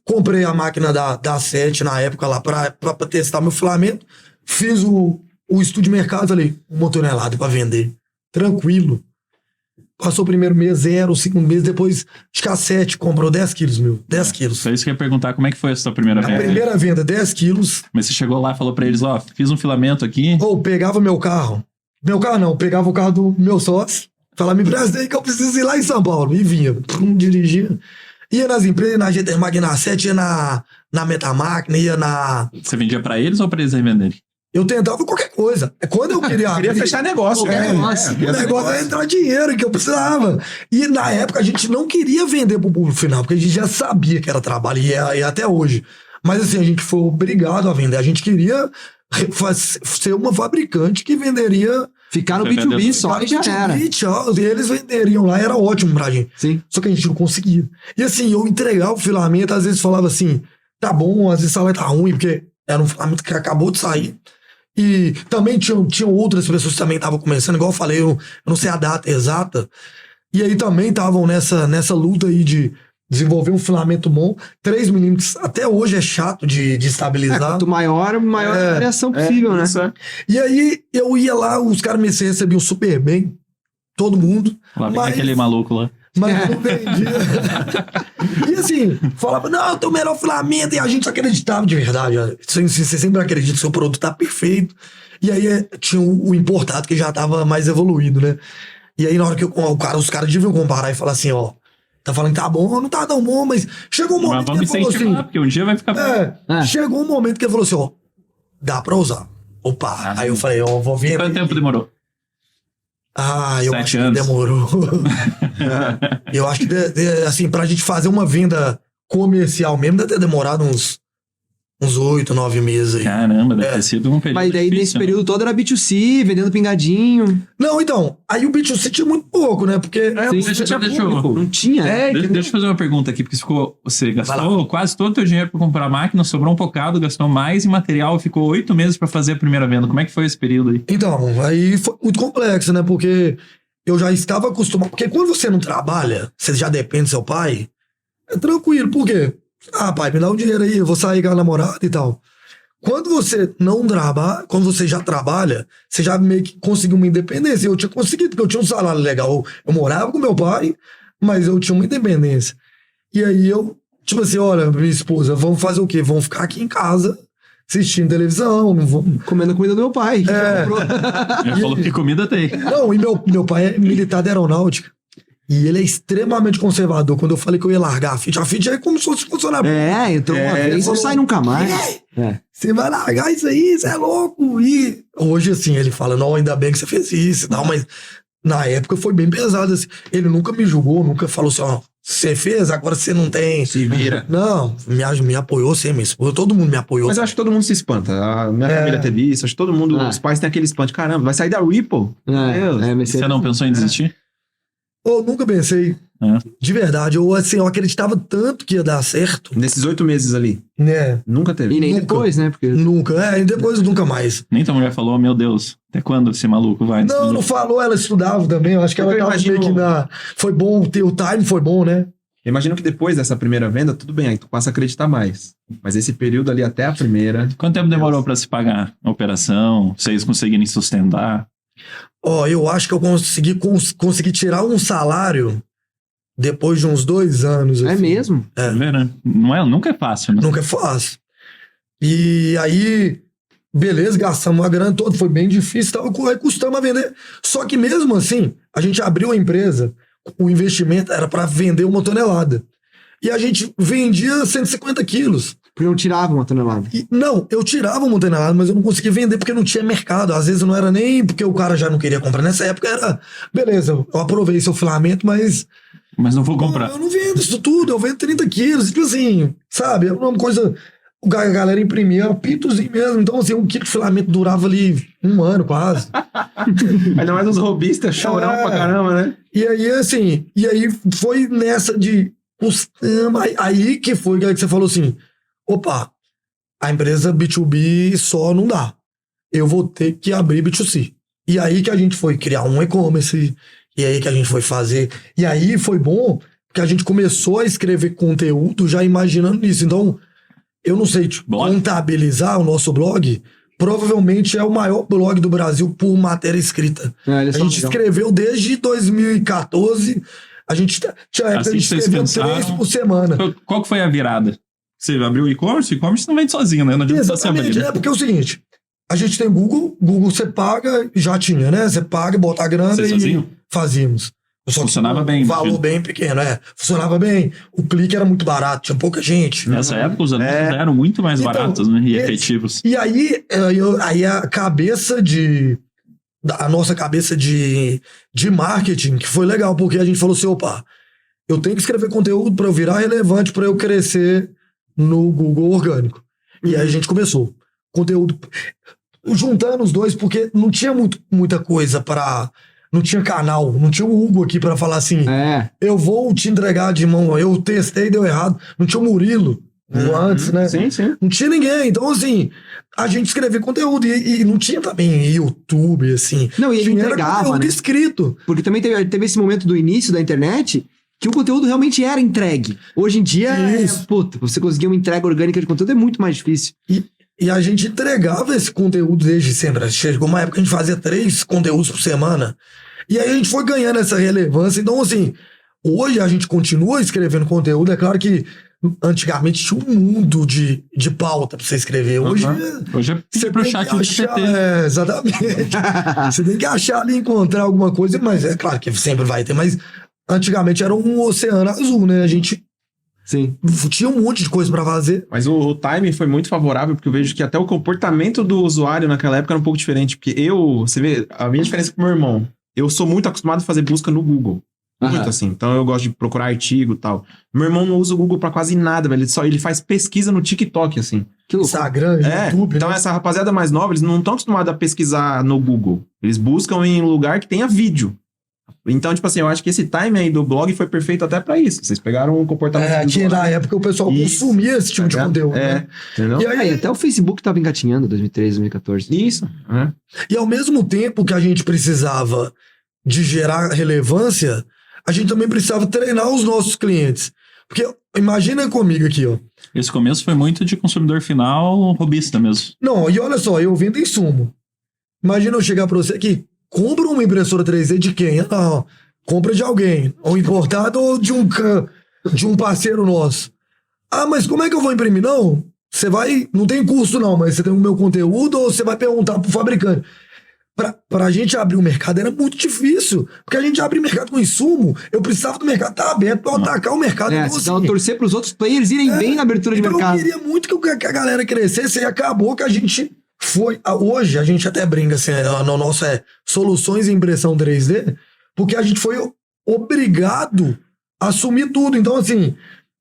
comprei a máquina da 7 na época lá pra testar meu filamento. Fiz o estudo de mercado, falei, 1 tonelada pra vender. Tranquilo. Passou o primeiro mês, 0, o segundo mês, depois, acho que a 7 comprou 10 quilos, 10 quilos. Só isso que eu ia perguntar, como é que foi a sua primeira A venda? primeira venda, 10 quilos. Mas você chegou lá e falou pra eles, fiz um filamento aqui. Ou pegava meu carro. Meu carro não, pegava o carro do meu sócio. Falava, me presta aí que eu preciso ir lá em São Paulo. E vinha, dirigia. Ia nas empresas, na GT Magna 7, ia na Metamáquina, ia na... Você vendia pra eles ou pra eles revenderem? Eu tentava qualquer coisa. Quando eu queria... Queria fechar negócio. Qualquer negócio. O negócio era entrar dinheiro que eu precisava. E na época a gente não queria vender pro público final, porque a gente já sabia que era trabalho, e é até hoje. Mas assim, a gente foi obrigado a vender. A gente queria ser uma fabricante que venderia... Ficar no Você B2B vendeu- só e já era. E tchau, e eles venderiam lá, era ótimo pra gente. Sim. Só que a gente não conseguia. E assim, eu entregava o filamento, às vezes falava assim, tá bom, às vezes falava tá ruim, porque era um filamento que acabou de sair. E também tinham outras pessoas que também estavam começando, igual eu falei, eu não sei a data exata. E aí também estavam nessa luta aí de desenvolver um filamento bom. 3 milímetros até hoje é chato de estabilizar. Quanto maior a variação possível, né? Isso é. E aí eu ia lá, os caras me recebiam super bem, todo mundo. Lá vem Mas- aquele maluco lá. Mas não vendia. E assim, falava, não, eu tenho o melhor filamento. E a gente acreditava de verdade. Você sempre acredita que seu produto tá perfeito. E aí tinha o importado que já tava mais evoluído, né? E aí na hora que os caras deviam comparar e falar assim, tá falando que tá bom, não tá tão bom, mas chegou um Mas momento que vamos ele falou incentivar, assim... porque um dia vai ficar bom. Chegou um momento que ele falou assim, dá pra usar. Opa, aí eu falei, vou ver. Quanto tempo demorou? Eu 7 acho que anos. demorou. Eu acho que, assim, pra gente fazer uma venda comercial mesmo, deve ter demorado uns 8, 9 meses aí. Caramba, deve ter sido um período Mas daí difícil, nesse né? período todo era B2C, vendendo pingadinho. Não, então, aí o B2C tinha muito pouco, né? Porque Sim, deixa eu- Não tinha. Deixa eu fazer uma pergunta aqui, porque você Vai gastou quase todo o teu dinheiro para comprar a máquina, sobrou um bocado, gastou mais em material, ficou 8 meses para fazer a primeira venda. Como é que foi esse período aí? Então, aí foi muito complexo, né? Porque eu já estava acostumado. Porque quando você não trabalha, você já depende do seu pai, é tranquilo. Por quê? Pai, me dá um dinheiro aí, eu vou sair com a namorada e tal. Quando você não trabalha, quando você já trabalha, você já meio que conseguiu uma independência. Eu tinha conseguido, porque eu tinha um salário legal. Eu morava com meu pai, mas eu tinha uma independência. E aí eu, tipo assim, olha, minha esposa, vamos fazer o quê? Vamos ficar aqui em casa, assistindo televisão, não vamos... Comendo a comida do meu pai. que já comprou. Ele falou que comida tem. Não, e meu pai é militar da aeronáutica. E ele é extremamente conservador. Quando eu falei que eu ia largar a Fiat é como se fosse funcionário. Entrou uma vez, não falou, sai nunca mais. Você vai largar isso aí, você é louco. E hoje, assim, ele fala, não, ainda bem que você fez isso e tal, mas na época foi bem pesado, assim. Ele nunca me julgou, nunca falou assim, você fez, agora você não tem. Se vira. Não, me apoiou sempre, minha esposa, todo mundo me apoiou. Mas eu acho que todo mundo se espanta. A minha família teve isso, acho que todo mundo, os pais têm aquele espanto. Caramba, vai sair da Ripple? Meu Deus. Mas Você não pensou em desistir? Eu nunca pensei, É. de verdade. Eu acreditava tanto que ia dar certo, Nesses 8 meses ali. né? Nunca teve. E nem Nunca. depois, né? Porque Nunca. E depois nunca mais. Nem tua mulher falou, meu Deus, até quando esse maluco vai? Não falou, ela estudava também. Eu acho que ela Eu tava imagino- meio que na... Foi bom, o time foi bom, né? Eu imagino que depois dessa primeira venda, tudo bem, aí tu passa a acreditar mais. Mas esse período ali até a primeira... Quanto tempo demorou pra se pagar a operação? Vocês conseguirem sustentar? Ó, eu acho que eu consegui tirar um salário depois de uns 2 anos. é assim. mesmo? É. Tá vendo, né? Nunca é fácil, né? Nunca é fácil. E aí, beleza, gastamos a grana toda, foi bem difícil, aí custamos a vender. Só que mesmo assim, a gente abriu a empresa, o investimento era para vender 1 tonelada. E a gente vendia 150 quilos. Porque não tirava uma tonelada. Não, eu tirava 1 tonelada, mas eu não conseguia vender porque não tinha mercado. Às vezes não era nem porque o cara já não queria comprar. Nessa época era, beleza, eu aprovei seu filamento, mas Mas não vou comprar. eu não vendo isso tudo, eu vendo 30 quilos. Tipo assim, sabe? É uma coisa. A galera imprimia pitozinho mesmo. Então, assim, 1 quilo de filamento durava ali 1 ano quase. Ainda mais os robistas, chorão pra caramba, né? E aí, assim, foi nessa de custama. Aí que foi que você falou assim: opa, a empresa B2B só não dá. Eu vou ter que abrir B2C. E aí que a gente foi criar um e-commerce. E aí que a gente foi fazer. E aí foi bom, porque a gente começou a escrever conteúdo já imaginando isso. Então, eu não sei, tipo, Blog? contabilizar o nosso blog, provavelmente é o maior blog do Brasil por matéria escrita. Ele é A só gente legal. escreveu desde 2014. A gente tinha época, a Assim gente vocês escreveu pensaram- 3 por semana. Qual que foi a virada? Você abriu o e-commerce? O e-commerce não vende sozinho, né? Não adianta só se abrir. Exatamente, né? porque é o seguinte: a gente tem Google você paga, já tinha, né? Você paga, bota a grana Vocês e faziam? fazíamos. Só que Funcionava um bem, valor imagino. bem pequeno, funcionava bem. O clique era muito barato, tinha pouca gente. Nessa época os anúncios É. eram muito mais Então, baratos, né? E esse- efetivos. E aí a cabeça a nossa cabeça de marketing, que foi legal, porque a gente falou assim: opa, eu tenho que escrever conteúdo para eu virar relevante, para eu crescer no Google orgânico. E aí a gente começou. Conteúdo. Juntando os dois, porque não tinha muita coisa para. Não tinha canal, não tinha o Hugo aqui para falar assim: É. eu vou te entregar de mão, eu testei, deu errado. Não tinha o Murilo antes, né? Sim, sim. Não tinha ninguém. Então, assim, a gente escrevia conteúdo e não tinha também YouTube, assim. Não, e ele Tinha era entregava, conteúdo né? escrito. Porque também teve esse momento do início da internet que o conteúdo realmente era entregue. Hoje em dia, Isso. puta, você conseguir uma entrega orgânica de conteúdo é muito mais difícil. E a gente entregava esse conteúdo desde sempre. Chegou uma época que a gente fazia 3 conteúdos por semana. E aí a gente foi ganhando essa relevância. Então, assim, hoje a gente continua escrevendo conteúdo. É claro que antigamente tinha um mundo de pauta pra você escrever. Hoje, Hoje é você pedir pro tem chat que do achar, GPT. exatamente. Você tem que achar ali, encontrar alguma coisa, mas é claro que sempre vai ter. Mas antigamente era um oceano azul, né? A gente Sim. tinha um monte de coisa pra fazer. Mas o timing foi muito favorável, porque eu vejo que até o comportamento do usuário naquela época era um pouco diferente. Porque você vê, a minha diferença com o meu irmão, eu sou muito acostumado a fazer busca no Google. Muito Aham. assim. Então eu gosto de procurar artigo e tal. Meu irmão não usa o Google pra quase nada, velho. Ele faz pesquisa no TikTok, assim. Que louco. Instagram, YouTube. Então né? essa rapaziada mais nova, eles não estão acostumados a pesquisar no Google. Eles buscam em um lugar que tenha vídeo. Então, tipo assim, eu acho que esse time aí do blog foi perfeito até pra isso. Vocês pegaram um comportamento do Que na usuário. época o pessoal Isso. consumia esse tipo de Tá ligado? conteúdo. Né? Entendeu? E E aí, aí, até o Facebook tava engatinhando 2013, 2014. Isso. e ao mesmo tempo que a gente precisava de gerar relevância, a gente também precisava treinar os nossos clientes. Porque imagina comigo aqui, ó. Esse começo foi muito de consumidor final robista mesmo. Não, e olha só, eu vendo insumo. Imagina eu chegar pra você aqui, compra uma impressora 3D de quem? Ah, ó, compra de alguém, ou importado ou de um parceiro nosso. Ah, mas como é que eu vou imprimir? Não, você vai, não tem custo não, mas você tem o meu conteúdo ou você vai perguntar pro fabricante. Pra gente abrir o mercado era muito difícil, porque a gente abrir mercado com insumo, eu precisava do mercado estar aberto pra eu atacar o mercado. É, Então, você assim, precisava torcer pros outros players irem bem na abertura de então mercado. eu queria muito que a galera crescesse e acabou que a gente foi... Hoje a gente até brinca assim, no nosso soluções em impressão 3D, porque a gente foi obrigado a assumir tudo. Então assim,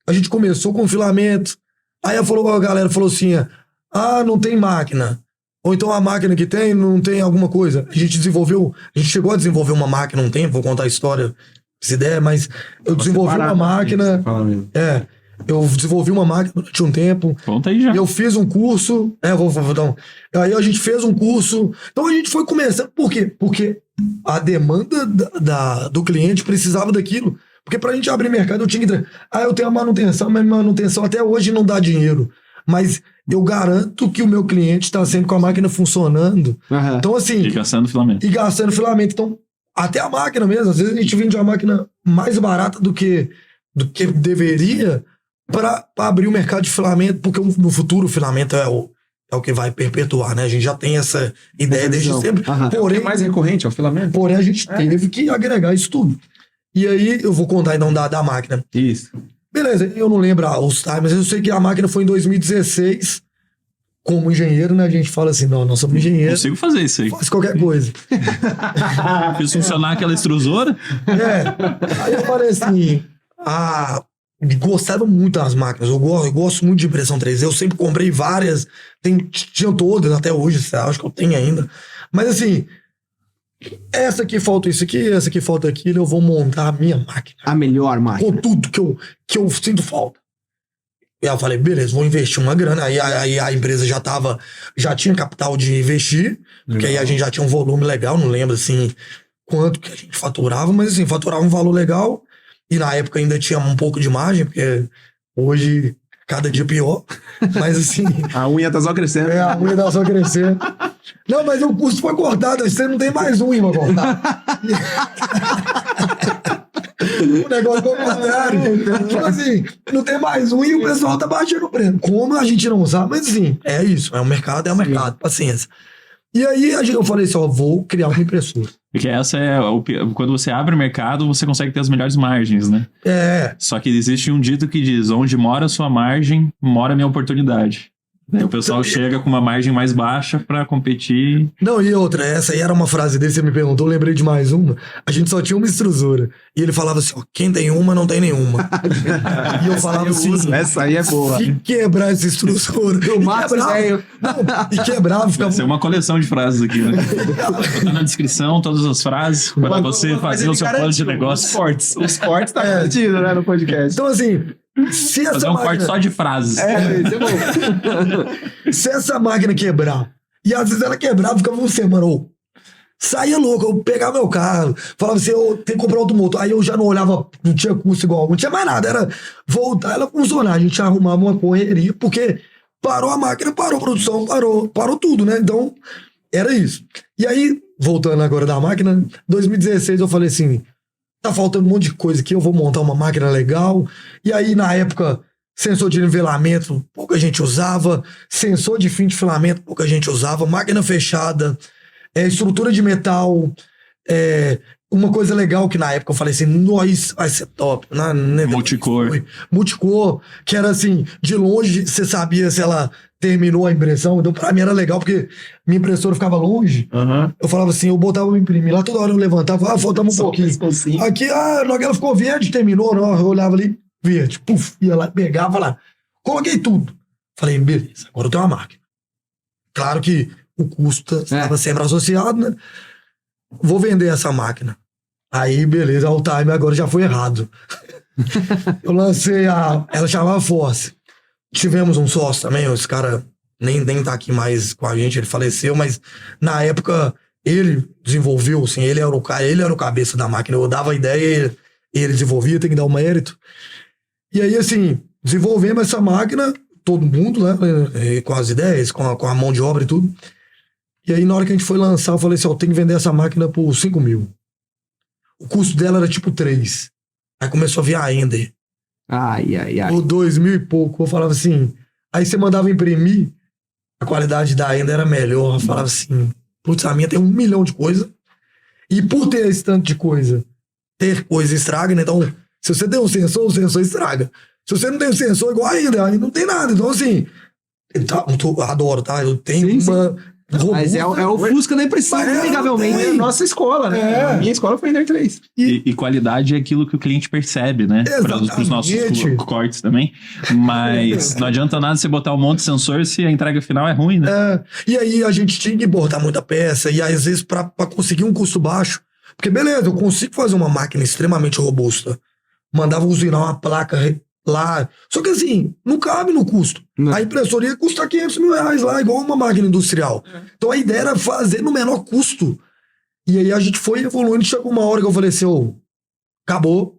a gente começou com filamento, aí a galera falou assim, não tem máquina. Ou então a máquina que tem, não tem alguma coisa. A gente chegou a desenvolver uma máquina um tempo, vou contar a história, essa ideia, mas eu desenvolvi uma máquina. Eu desenvolvi uma máquina durante um tempo. Conta aí já. Eu fiz um curso. Vou dar um. Aí a gente fez um curso. Então a gente foi começando. Por quê? Porque a demanda do cliente precisava daquilo. Porque pra gente abrir mercado, eu tinha que. Eu tenho a manutenção, mas manutenção até hoje não dá dinheiro. Mas eu garanto que o meu cliente está sempre com a máquina funcionando. Aham. Então, assim. E gastando filamento. E gastando filamento. Então, até a máquina mesmo. Às vezes a gente vende uma máquina mais barata do que deveria para abrir o mercado de filamento, porque no futuro o filamento é o que vai perpetuar, né? A gente já tem essa ideia desde sempre. Porém, mais recorrente é o filamento. Porém, a gente teve que agregar isso tudo. E aí, eu vou contar então da máquina. Isso. Beleza, eu não lembro os times, eu sei que a máquina foi em 2016. Como engenheiro, né? A gente fala assim, não, nós somos engenheiros. Consigo fazer isso aí. Faz qualquer coisa. Fiz funcionar aquela extrusora. Aí eu falei assim, gostava muito das máquinas, eu gosto muito de impressão 3D, eu sempre comprei várias, tinha todas até hoje, acho que eu tenho ainda. Mas assim, essa aqui falta isso aqui, essa aqui falta aquilo, eu vou montar a minha máquina. A melhor máquina. Com tudo que eu sinto falta. E aí eu falei, beleza, vou investir uma grana. Aí a empresa já tinha capital de investir, porque aí a gente já tinha um volume legal, não lembro assim quanto que a gente faturava, mas assim, faturava um valor legal. E na época ainda tinha um pouco de margem, porque hoje cada dia pior. Mas assim. A unha tá só crescendo. A unha tá só crescendo. Não, mas o custo foi cortado, você não tem mais unha pra cortar. O negócio foi o contrário. Tipo assim, não tem mais unha e o pessoal tá baixando o preço. Como a gente não sabe, mas assim, é isso. É o mercado, paciência. E aí eu falei assim, vou criar uma impressora. Porque essa é... Quando você abre o mercado, você consegue ter as melhores margens, né? Só que existe um dito que diz, onde mora a sua margem, mora a minha oportunidade. Daí o pessoal chega com uma margem mais baixa pra competir. Não, e outra, essa aí era uma frase dele, você me perguntou, eu lembrei de mais uma. A gente só tinha uma extrusora. E ele falava assim, quem tem uma, não tem nenhuma. E eu falava assim, essa aí é boa. Se quebrar essa extrusora. E quebrava, ficava... Vai ser uma coleção de frases aqui, né? Vou botar na descrição todas as frases para você fazer o seu plano de negócio. Os cortes tá garantido, né, no podcast. Então, assim, se essa fazer um corte só de frases. Isso é bom. Se essa máquina quebrar, e às vezes ela quebrava, ficava uma semana, saía louco, eu pegava meu carro, falava assim, eu tenho que comprar outro motor. Aí eu já não olhava, não tinha custo igual, não tinha mais nada, era voltar ela funcionar. A gente arrumava uma correria, porque parou a máquina, parou a produção, parou tudo, né? Então, era isso. E aí, voltando agora da máquina, 2016 eu falei assim, tá faltando um monte de coisa aqui, eu vou montar uma máquina legal. E aí, na época, sensor de nivelamento, pouca gente usava. Sensor de fim de filamento, pouca gente usava. Máquina fechada, estrutura de metal. Uma coisa legal que na época eu falei assim, nós vai ser top. Multicor, que era assim, de longe você sabia se ela terminou a impressão. Então, pra mim era legal, porque minha impressora ficava longe. Eu falava assim, eu botava pra imprimir lá, toda hora eu levantava, faltava um pouquinho. Aqui, na hora que ela ficou verde, terminou, não, eu olhava ali, verde, ia lá, pegava lá. Coloquei tudo. Falei, beleza, agora eu tenho uma máquina. Claro que o custo estava sempre associado, né? Vou vender essa máquina. Aí, beleza, o time agora já foi errado. Eu lancei ela chamava Force. Tivemos um sócio também, esse cara nem tá aqui mais com a gente, ele faleceu, mas na época ele desenvolveu, assim, ele era o cabeça da máquina, eu dava a ideia, ele desenvolvia, tem que dar o mérito. E aí, assim, desenvolvemos essa máquina, todo mundo, né, com as ideias, com a mão de obra e tudo. E aí, na hora que a gente foi lançar, eu falei assim, tem que vender essa máquina por 5 mil. O custo dela era tipo 3. Aí começou a vir a Ender. Ai. Por 2.000 e pouco. Eu falava assim. Aí você mandava imprimir, a qualidade da Ender era melhor. Eu falava assim, putz, a minha tem 1 milhão de coisa. E por ter esse tanto de coisa, ter coisa estraga, né? Então, se você tem um sensor, o sensor estraga. Se você não tem um sensor igual a Ender, aí não tem nada. Então, assim, eu adoro, tá? Eu tenho uma... Mas é o Fusca da impressão, inegavelmente. É a nossa escola, né? A minha escola foi Ender 3. E qualidade é aquilo que o cliente percebe, né? Para os nossos cortes também. Mas não adianta nada você botar um monte de sensor se a entrega final é ruim, né? E aí a gente tinha que botar muita peça. E às vezes, para conseguir um custo baixo, Porque beleza, eu consigo fazer uma máquina extremamente robusta. Mandava usinar uma placa lá. Só que assim, não cabe no custo. Não. A impressora ia custar R$500 mil lá, igual uma máquina industrial. Então a ideia era fazer no menor custo. E aí a gente foi evoluindo, chegou uma hora que eu falei assim, acabou,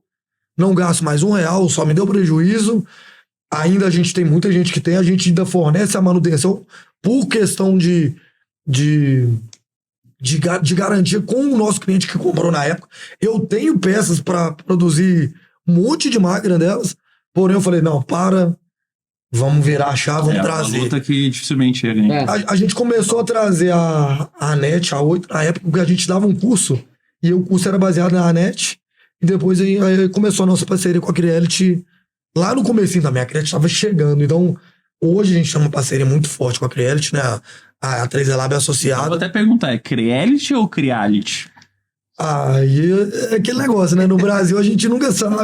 não gasto mais R$1, só me deu prejuízo. Ainda a gente tem muita gente que tem, a gente ainda fornece a manutenção por questão de garantia com o nosso cliente que comprou na época. Eu tenho peças para produzir um monte de máquina delas, porém eu falei, não, vamos virar a chave, vamos trazer. É uma luta que dificilmente ele... A gente começou a trazer a NET, a 8, na época que a gente dava um curso, e o curso era baseado na NET, e depois aí começou a nossa parceria com a Creality, lá no comecinho também, a Creality estava chegando, então hoje a gente tem uma parceria muito forte com a Creality, né, a 3D Lab é Eu associada. vou até perguntar, é Creality ou Creality? Aí é aquele negócio, né, no Brasil a gente nunca sabe.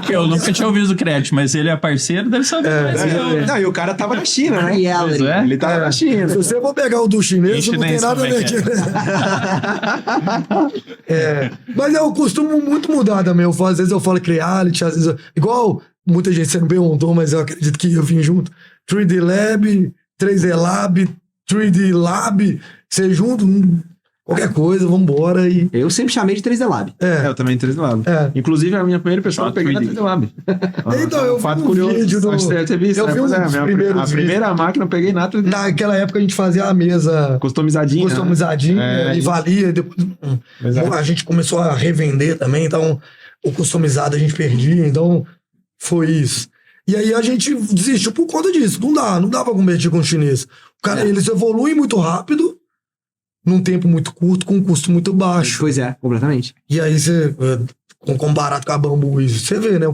Eu nunca tinha ouvido do Creality, mas ele é parceiro, deve saber. mais que eu. Não, e o cara tava na China, né? Pois é. Ele tava na China. Se você for pegar o do chinês, não tem Chinês, nada a como é ver que aqui. Mas eu costumo muito mudar também. Às vezes eu falo Creality, às vezes igual muita gente você não perguntou, mas eu acredito que eu vim junto. 3D Lab, 3D Lab, 3D Lab, você junto, qualquer coisa, vambora e... Eu sempre chamei de 3D Lab. Eu também 3D Lab. É. Inclusive, a minha primeira pessoa que eu peguei na 3D Lab. Então, eu fato vi um curioso. vídeo do- Acho que você deve ter visto, eu né? vi Pois um é, dos a primeiros primeira máquina eu peguei na 3D Lab. Naquela época a gente fazia a mesa Customizadinha. né? customizadinha É, e isso. valia. Depois, Exato. a gente começou a revender também, então o customizado a gente perdia, então foi isso. E aí a gente desistiu por conta disso. Não dá pra competir com o chinês. O cara, eles evoluem muito rápido, num tempo muito curto, com um custo muito baixo. Pois é, completamente. E aí você, comparado com a Bambu, você vê, né? A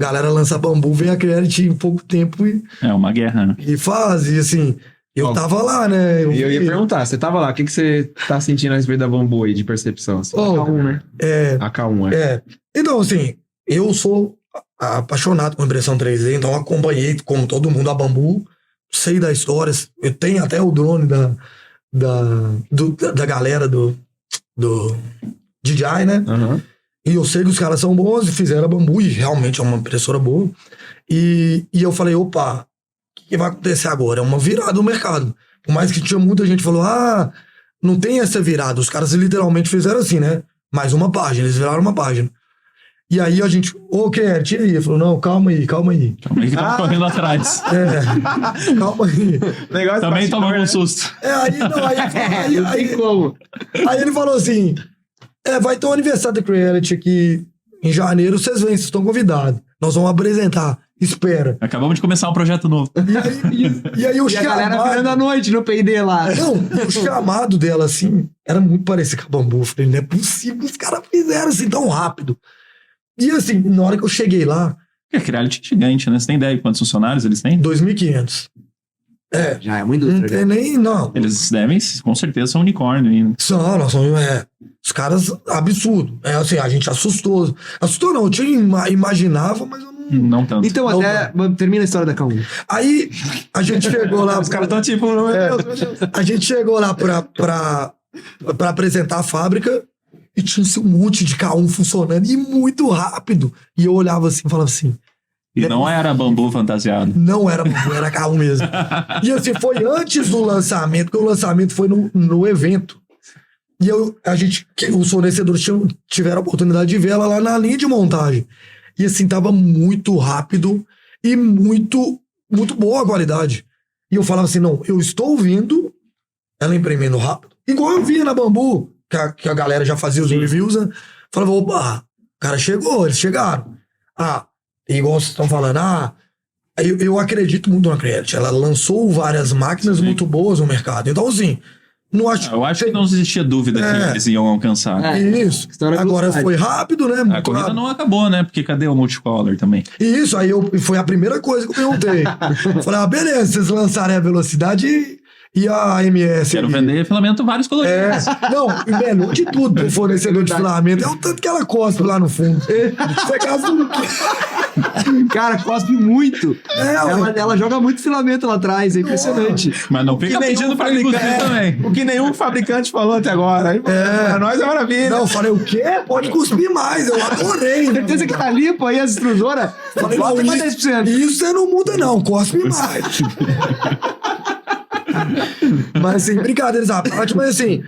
galera lança Bambu, vem a Creality em pouco tempo É uma guerra, né? e faz. E assim, eu Ó, tava lá, né? E eu ia perguntar, você tava lá, o que você tá sentindo a respeito da Bambu aí, de percepção? Assim? Ó, AK1, né? É, AK1, Então, assim, eu sou apaixonado com impressão 3D, então acompanhei, como todo mundo, a Bambu, sei da história, eu tenho até o drone da galera do DJI, né? Aham. E eu sei que os caras são bons e fizeram a Bambu, e realmente é uma impressora boa. E eu falei, opa, o que vai acontecer agora? É uma virada no mercado. Por mais que tinha muita gente que falou, não tem essa virada. Os caras literalmente fizeram assim, né? Mais uma página, eles viraram uma página. E aí a gente, tira aí. Ele falou, não, calma aí. Como é que tava correndo atrás? Calma aí. Negócio Também bastidor, tomou né? um susto. Não tem como. Aí ele falou assim, vai ter um aniversário da Creality aqui em janeiro, vocês vêm, vocês estão convidados. Nós vamos apresentar, espera. Acabamos de começar um projeto novo. E aí o E a galera virando chamado... a noite no P&D lá. Não, o chamado dela, assim, era muito parecido com a Bambu. Eu falei, não é possível que os caras fizeram assim tão rápido. E assim, na hora que eu cheguei lá, É Creality gigante, né? Você tem ideia de quantos funcionários eles têm? 2.500. Já é uma Não indústria. tem nem, não. Eles devem, com certeza, são unicórnio ainda. Nós somos, os caras, absurdo. Assim, a gente assustou. Assustou não, eu tinha, imaginava, mas eu não... Não tanto. Então, Não, até termina a história da K1. Aí, a gente chegou lá... Os caras estão tipo, meu Deus, meu Deus. A gente chegou lá pra apresentar a fábrica e tinha um monte de K1 funcionando e muito rápido. E eu olhava assim e falava assim, E não era bambu fantasiado. não era Bambu, era K1 mesmo. E assim, foi antes do lançamento, porque o lançamento foi no evento. E os fornecedores tiveram a oportunidade de ver ela lá na linha de montagem. E assim, tava muito rápido e muito, muito boa a qualidade. E eu falava assim, não, eu estou vendo ela imprimindo rápido. Igual eu via na Bambu, que a galera já fazia os reviews, né? Falava, opa, o cara chegou, eles chegaram. Igual vocês estão falando, eu acredito muito na Creality. Ela lançou várias máquinas muito boas no mercado. Então, assim, não acho... Eu acho que não existia dúvida que eles iam alcançar. Isso. Questão da Agora velocidade. foi rápido, né? A Muito corrida rápido. não acabou, né? Porque cadê o multicolor também? Isso, aí foi a primeira coisa que eu perguntei. Falei, beleza, vocês lançarem a velocidade E a MS? Quero ali? vender filamento vários coloridos. Não, o melhor de tudo pro fornecedor de filamento é o tanto que ela cospe lá no fundo. Você gasta um Cara, cospe muito. Ela joga muito filamento lá atrás, é impressionante. Mas não fica pedindo pra ele cuspir também. O que nenhum fabricante falou até agora. Pra nós é maravilha. Não, eu falei, o quê? Pode cuspir mais, eu adorei. Certeza que tá limpo aí as extrusoras? Falei, Bota não, mais 10%. isso você não muda não, cospe mais. Mas assim, brincadeiras à parte, mas assim,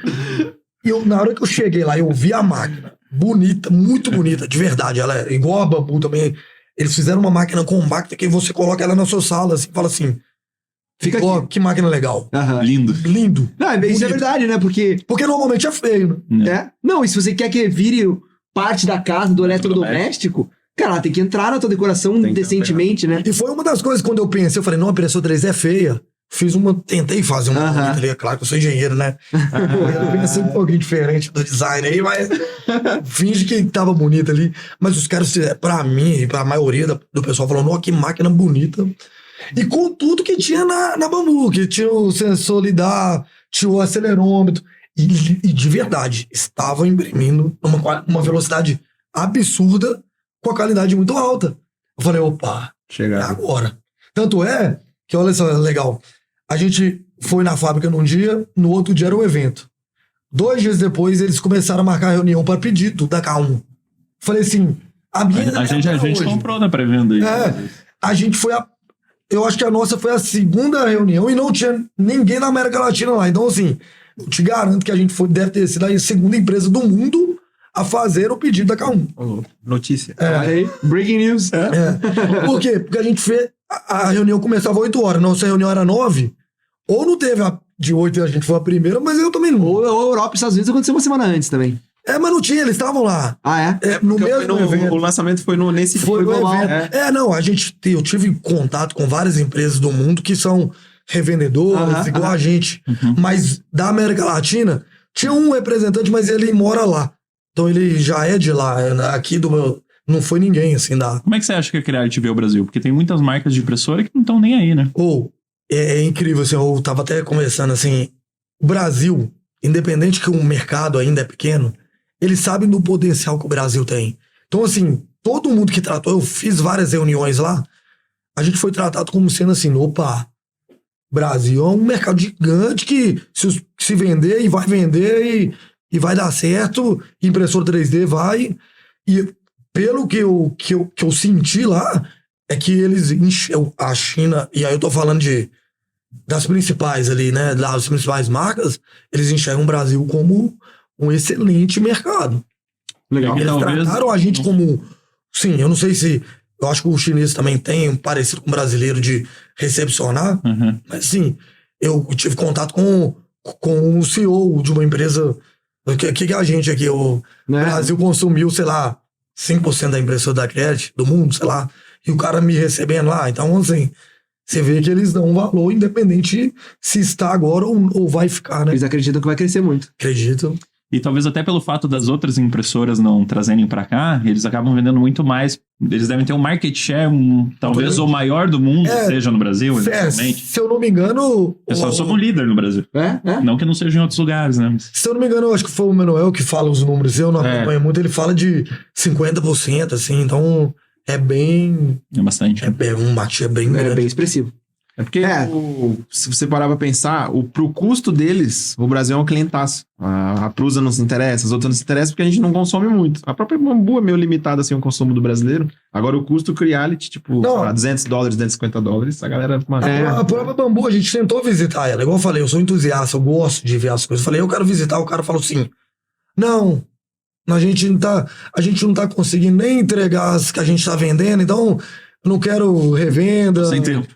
na hora que eu cheguei lá, eu vi a máquina, bonita, muito bonita, de verdade, ela é igual a Bambu também. Eles fizeram uma máquina compacta que você coloca ela na sua sala, assim, fala assim, Fica ó, aqui. que máquina legal. Aham. Lindo. Lindo. Não, isso é Bonito. verdade, né? Porque Porque normalmente é feio, né? É? Não, e se você quer que vire parte da casa do eletrodoméstico, cara, ela tem que entrar na tua decoração Tem que decentemente, né? E foi uma das coisas quando eu pensei, eu falei, não, a impressora 3D é feia. Tentei fazer uma Aham. bonita ali, é claro que eu sou engenheiro, né? Eu pensei um pouquinho diferente do design aí, mas finge que tava bonita ali. Mas os caras, pra mim e pra maioria do pessoal, falou, nossa, que máquina bonita. E com tudo que tinha na Bambu, que tinha o sensor lidar, tinha o acelerômetro. E de verdade, estavam imprimindo uma velocidade absurda com a qualidade muito alta. Eu falei, opa, é Chegaram. agora. Tanto é que, olha só, legal. A gente foi na fábrica num dia, no outro dia era o evento. 2 dias depois, eles começaram a marcar reunião para pedido da K1. Falei assim, a minha... A gente hoje. comprou na pré-venda aí. A gente foi eu acho que a nossa foi a segunda reunião e não tinha ninguém na América Latina lá. Então, assim, eu te garanto que a gente deve ter sido a segunda empresa do mundo a fazer o pedido da K1. Notícia. Aí, breaking news. Por quê? Porque a gente fez... A reunião começava 8 horas, nossa reunião era 9. Ou não teve a de 8 e a gente foi a primeira, mas eu também não. Ou Europa e Estados Unidos aconteceu uma semana antes também. Mas não tinha, eles estavam lá. Ah, é? No Porque mesmo foi evento. o lançamento foi nesse Foi no global. evento. Não, eu tive contato com várias empresas do mundo que são revendedoras, igual a gente. Mas da América Latina, tinha um representante, mas ele mora lá. Então ele já é de lá. Aqui do meu... Não foi ninguém, assim, da... Como é que você acha que a Creality vê o Brasil? Porque tem muitas marcas de impressora que não estão nem aí, né? É incrível, assim, eu tava até conversando, assim, o Brasil, independente que o mercado ainda é pequeno, eles sabem do potencial que o Brasil tem. Então, assim, todo mundo que tratou, eu fiz várias reuniões lá, a gente foi tratado como sendo assim, opa, Brasil é um mercado gigante que se vender e vai vender e vai dar certo, impressora 3D vai, e pelo que eu senti lá, é que eles a China, e aí eu tô falando das principais ali, né, das principais marcas, eles enxergam o Brasil como um excelente mercado. Legal. Eles Talvez- trataram a gente como... Sim, eu não sei se... Eu acho que o chinês também tem um parecido com o brasileiro de recepcionar, mas sim, eu tive contato com o CEO de uma empresa... que a gente aqui, o Brasil consumiu, sei lá, 5% da impressora da Creality, do mundo, sei lá, e o cara me recebendo lá. Então, assim, você vê que eles dão um valor independente se está agora ou vai ficar, né? Eles acreditam que vai crescer muito. Acredito. E talvez até pelo fato das outras impressoras não trazerem pra cá, eles acabam vendendo muito mais. Eles devem ter um market share, talvez o maior do mundo, seja no Brasil, eventualmente. Se eu não me engano... Pessoal, somos líder no Brasil. Não que não seja em outros lugares, né? Mas... Se eu não me engano, eu acho que foi o Manuel que fala os números. Eu não acompanho muito. Ele fala de 50%, assim. Então, é bem... É bastante. Um market bem É grande. bem expressivo. É porque se você parar pra pensar, pro custo deles, o Brasil é um clientaço. A Prusa não se interessa, as outras não se interessam porque a gente não consome muito. A própria Bambu é meio limitada assim o consumo do brasileiro. Agora o custo Creality, tipo, sei lá, $200, $250, a galera... Mano, A própria Bambu, a gente tentou visitar ela. Igual eu falei, eu sou entusiasta, eu gosto de ver as coisas. Eu falei, eu quero visitar. O cara falou assim, não, a gente não tá conseguindo nem entregar as que a gente tá vendendo, então eu não quero revenda. Sem tempo.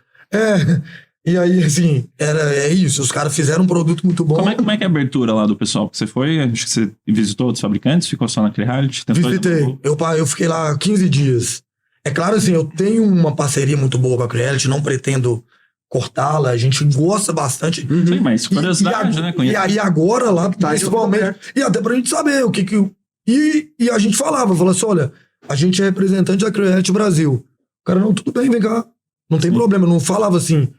E aí, assim, é isso. Os caras fizeram um produto muito bom. Como é que é a abertura lá do pessoal? Porque você foi, acho que você visitou outros fabricantes, ficou só na Creality? Visitei. Eu fiquei lá 15 dias. É claro, assim, eu tenho uma parceria muito boa com a Creality, não pretendo cortá-la, a gente gosta bastante. Sim, mas curiosidade, né? E aí agora lá, principalmente, e até pra gente saber o que E a gente falava assim, olha, a gente é representante da Creality Brasil. O cara, não, tudo bem, vem cá. Não tem problema, não falava assim,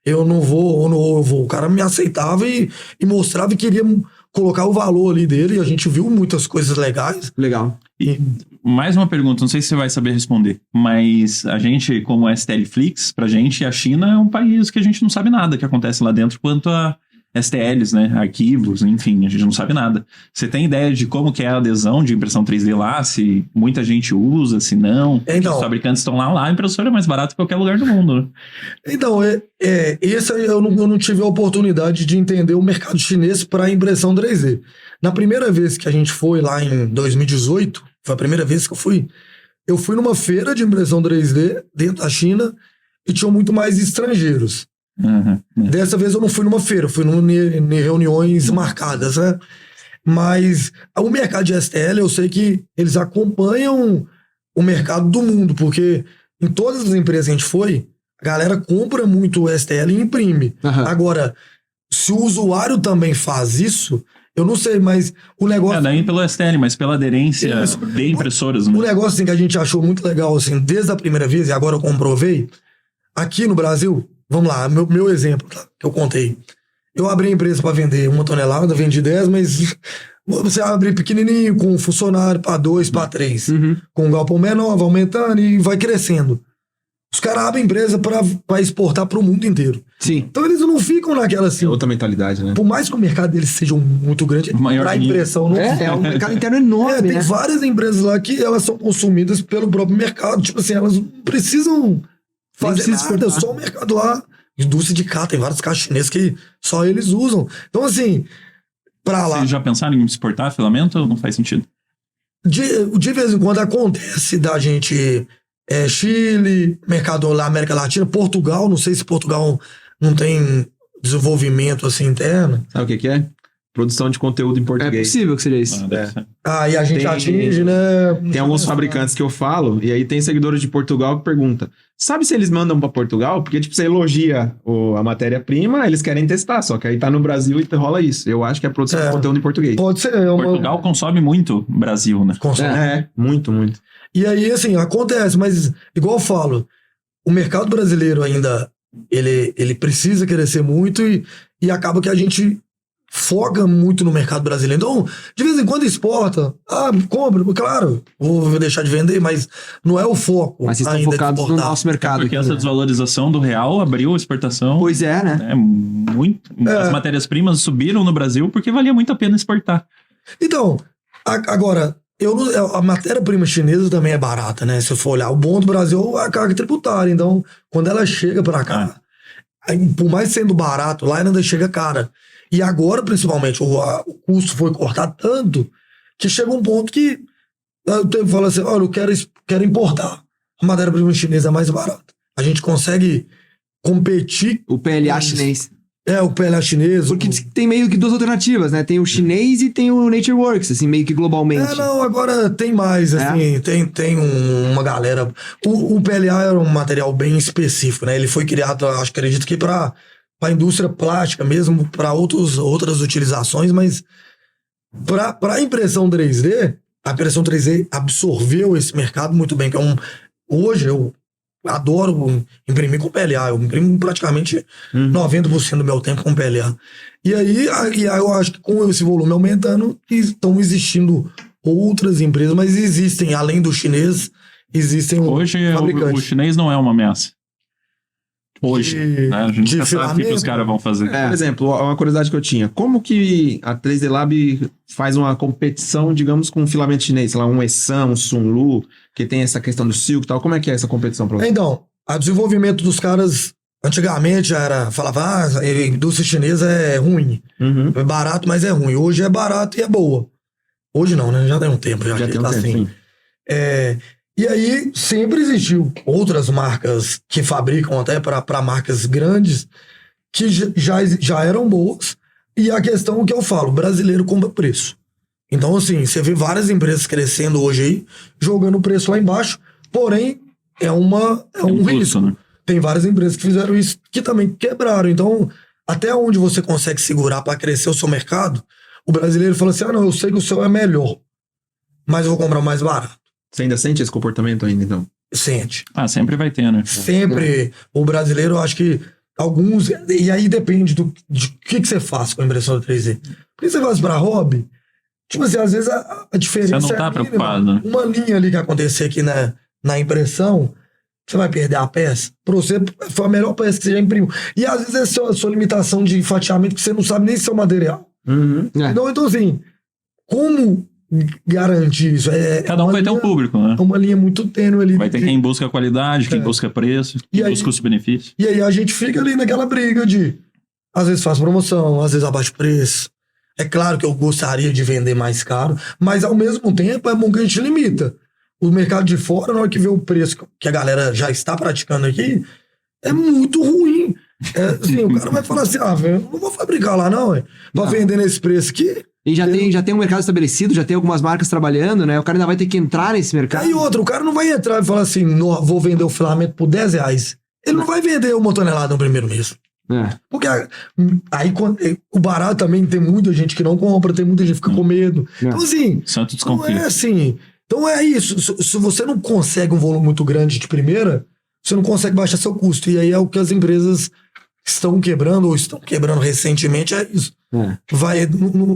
eu não vou, ou não eu vou. O cara me aceitava e mostrava e queria colocar o valor ali dele. E a gente viu muitas coisas legais. Legal. E mais uma pergunta, não sei se você vai saber responder, mas a gente, como STL Flix, pra gente, a China é um país que a gente não sabe nada que acontece lá dentro quanto a STLs, né? Arquivos, enfim, a gente não sabe nada. Você tem ideia de como que é a adesão de impressão 3D lá? Se muita gente usa, se não? Então, os fabricantes estão lá, a impressora é mais barata que qualquer lugar do mundo, né? Então, esse aí eu não tive a oportunidade de entender o mercado chinês para impressão 3D. Na primeira vez que a gente foi lá em 2018, foi a primeira vez que eu fui numa feira de impressão 3D dentro da China e tinham muito mais estrangeiros. Uhum. Dessa vez eu não fui numa feira, fui em reuniões marcadas, né? Mas o mercado de STL, eu sei que eles acompanham o mercado do mundo, porque em todas as empresas que a gente foi, a galera compra muito o STL e imprime. Aham. Agora, se o usuário também faz isso, eu não sei, mas o negócio... Daí pelo STL, mas pela aderência de impressoras, né? O negócio assim, que a gente achou muito legal, assim, desde a primeira vez, e agora eu comprovei, aqui no Brasil, vamos lá, meu exemplo, tá, que eu contei. Eu abri a empresa para vender 1 tonelada, vendi 10, mas você abre pequenininho, com funcionário para 2, para 3, com um galpão menor, vai aumentando e vai crescendo. Os caras abrem empresa para exportar para o mundo inteiro. Sim. Então eles não ficam naquela assim. É outra mentalidade, né? Por mais que o mercado deles seja muito grande, Maior para que impressão não É um mercado interno enorme, tem né? várias empresas lá que elas são consumidas pelo próprio mercado. Tipo assim, elas não precisam fazer precisa nada, exportar. só o mercado lá. Indústria de cá, tem vários carros chineses que só eles usam. Então, assim, pra lá. Vocês já pensaram em exportar filamento ou não faz sentido? De vez em quando acontece da gente. Chile, mercado lá, América Latina, Portugal, não sei se Portugal não tem desenvolvimento assim interno. Sabe o que é? Produção de conteúdo em É português. possível que seja isso. Deve ser. Aí a gente Tem- atinge, né? Tem alguns fabricantes que eu falo, e aí tem seguidores de Portugal que perguntam: sabe se eles mandam pra Portugal? Porque, tipo, você elogia a matéria-prima, eles querem testar, só que aí tá no Brasil e rola isso. Eu acho que é produção de conteúdo em português. Pode ser. Portugal consome muito Brasil, né? Consome. É, muito, muito. E aí, assim, acontece, mas igual eu falo, o mercado brasileiro ainda, ele precisa crescer muito e acaba que a gente foca muito no mercado brasileiro. Então, de vez em quando exporta, compra, claro, vou deixar de vender, mas não é o foco. Mas vocês estão ainda de focados no exportar. nosso mercado. Porque aqui, essa né? desvalorização do real abriu a exportação. Pois é, né? É muito. As matérias-primas subiram no Brasil porque valia muito a pena exportar. Então, agora, a matéria-prima chinesa também é barata, né? Se eu for olhar, o bom do Brasil é a carga tributária. Então, quando ela chega pra cá, aí, por mais sendo barato, lá ainda chega cara. E agora, principalmente, o custo foi cortado tanto que chega um ponto que eu falo assim, olha, eu quero importar. A matéria-prima chinesa é mais barata. A gente consegue competir. O PLA chinês. O PLA chinês. Porque tem meio que duas alternativas, né? Tem o chinês e tem o NatureWorks, assim, meio que globalmente. Não, agora tem mais, assim, tem uma galera. O PLA era um material bem específico, né? Ele foi criado, acredito que para a indústria plástica mesmo, para outras utilizações, mas para a impressão 3D, a impressão 3D absorveu esse mercado muito bem, que hoje eu adoro imprimir com PLA, eu imprimo praticamente 90% do meu tempo com PLA. E aí eu acho que com esse volume aumentando, estão existindo outras empresas, mas existem, além do chinês, existem Hoje o fabricantes. chinês não é uma ameaça. Hoje. Né? A gente de nunca sabe o que os filamento. caras vão fazer. Por exemplo, uma curiosidade que eu tinha: como que a 3D Lab faz uma competição, digamos, com um filamento chinês? Sei lá, um Essan, um Sunlu, que tem essa questão do silk e tal. Como é que é essa competição pra você? Então, o desenvolvimento dos caras, antigamente falava, a indústria chinesa é ruim. É barato, mas é ruim. Hoje é barato e é boa. Hoje não, né? Já tem um tempo. Já tem um tá tempo, assim. sim. E aí sempre existiu outras marcas que fabricam até para marcas grandes que já eram boas. E a questão que eu falo, o brasileiro compra preço. Então, assim, você vê várias empresas crescendo hoje aí, jogando o preço lá embaixo, porém, é um custo, risco. né? Tem várias empresas que fizeram isso, que também quebraram. Então, até onde você consegue segurar para crescer o seu mercado, o brasileiro fala assim, não, eu sei que o seu é melhor, mas eu vou comprar mais barato. Você ainda sente esse comportamento ainda, então? Sente. Sempre vai ter, né? Sempre. O brasileiro, eu acho que alguns, e aí depende de que você faz com a impressora 3D. Porque você faz para hobby, tipo assim, às vezes a diferença Você não tá é mínima. preocupado, né? Uma linha ali que acontecer aqui na impressão, você vai perder a peça. Para você, foi a melhor peça que você já imprimiu. E às vezes é a sua limitação de fatiamento, que você não sabe nem se é o material. É. Então, assim, como garantir isso? Cada um vai ter um público, né? É uma linha muito tênue ali. Vai ter quem busca qualidade, quem É. busca preço, E quem aí- busca custo-benefício. E aí a gente fica ali naquela briga de, às vezes faz promoção, às vezes abaixa o preço. É claro que eu gostaria de vender mais caro, mas ao mesmo tempo é bom que a gente limita. O mercado de fora, na hora que vê o preço que a galera já está praticando aqui, é muito ruim. Assim, o cara vai falar assim, velho, eu não vou fabricar lá não, pra Não. vender nesse preço aqui. E já tem um mercado estabelecido, já tem algumas marcas trabalhando, né? O cara ainda vai ter que entrar nesse mercado. Aí outra, o cara não vai entrar e falar assim, vou vender o filamento por R$10. Ele não vai vender uma tonelada no primeiro mês. É. Porque aí o barato também tem muita gente que não compra, tem muita gente que fica com medo. É. Então, assim, Santo não desconfio. é assim. Então é isso. Se você não consegue um volume muito grande de primeira, você não consegue baixar seu custo. E aí é o que as empresas estão quebrando ou estão quebrando recentemente, é isso. É.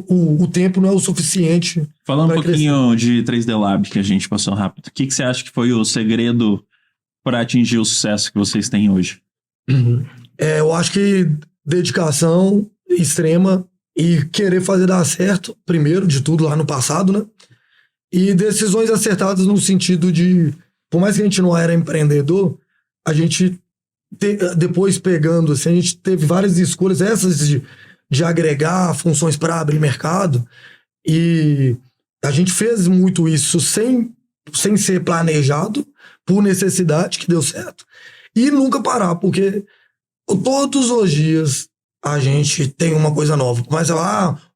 O tempo não é o suficiente. Falando um Vai pouquinho de 3D Lab, que a gente passou rápido. O que você acha que foi o segredo para atingir o sucesso que vocês têm hoje? Eu acho que dedicação extrema e querer fazer dar certo, primeiro de tudo, lá no passado, né? E decisões acertadas no sentido de, por mais que a gente não era empreendedor, a gente, depois pegando, assim, a gente teve várias escolhas, essas de agregar funções para abrir mercado, e a gente fez muito isso sem ser planejado, por necessidade, que deu certo, e nunca parar, porque todos os dias a gente tem uma coisa nova. Mas o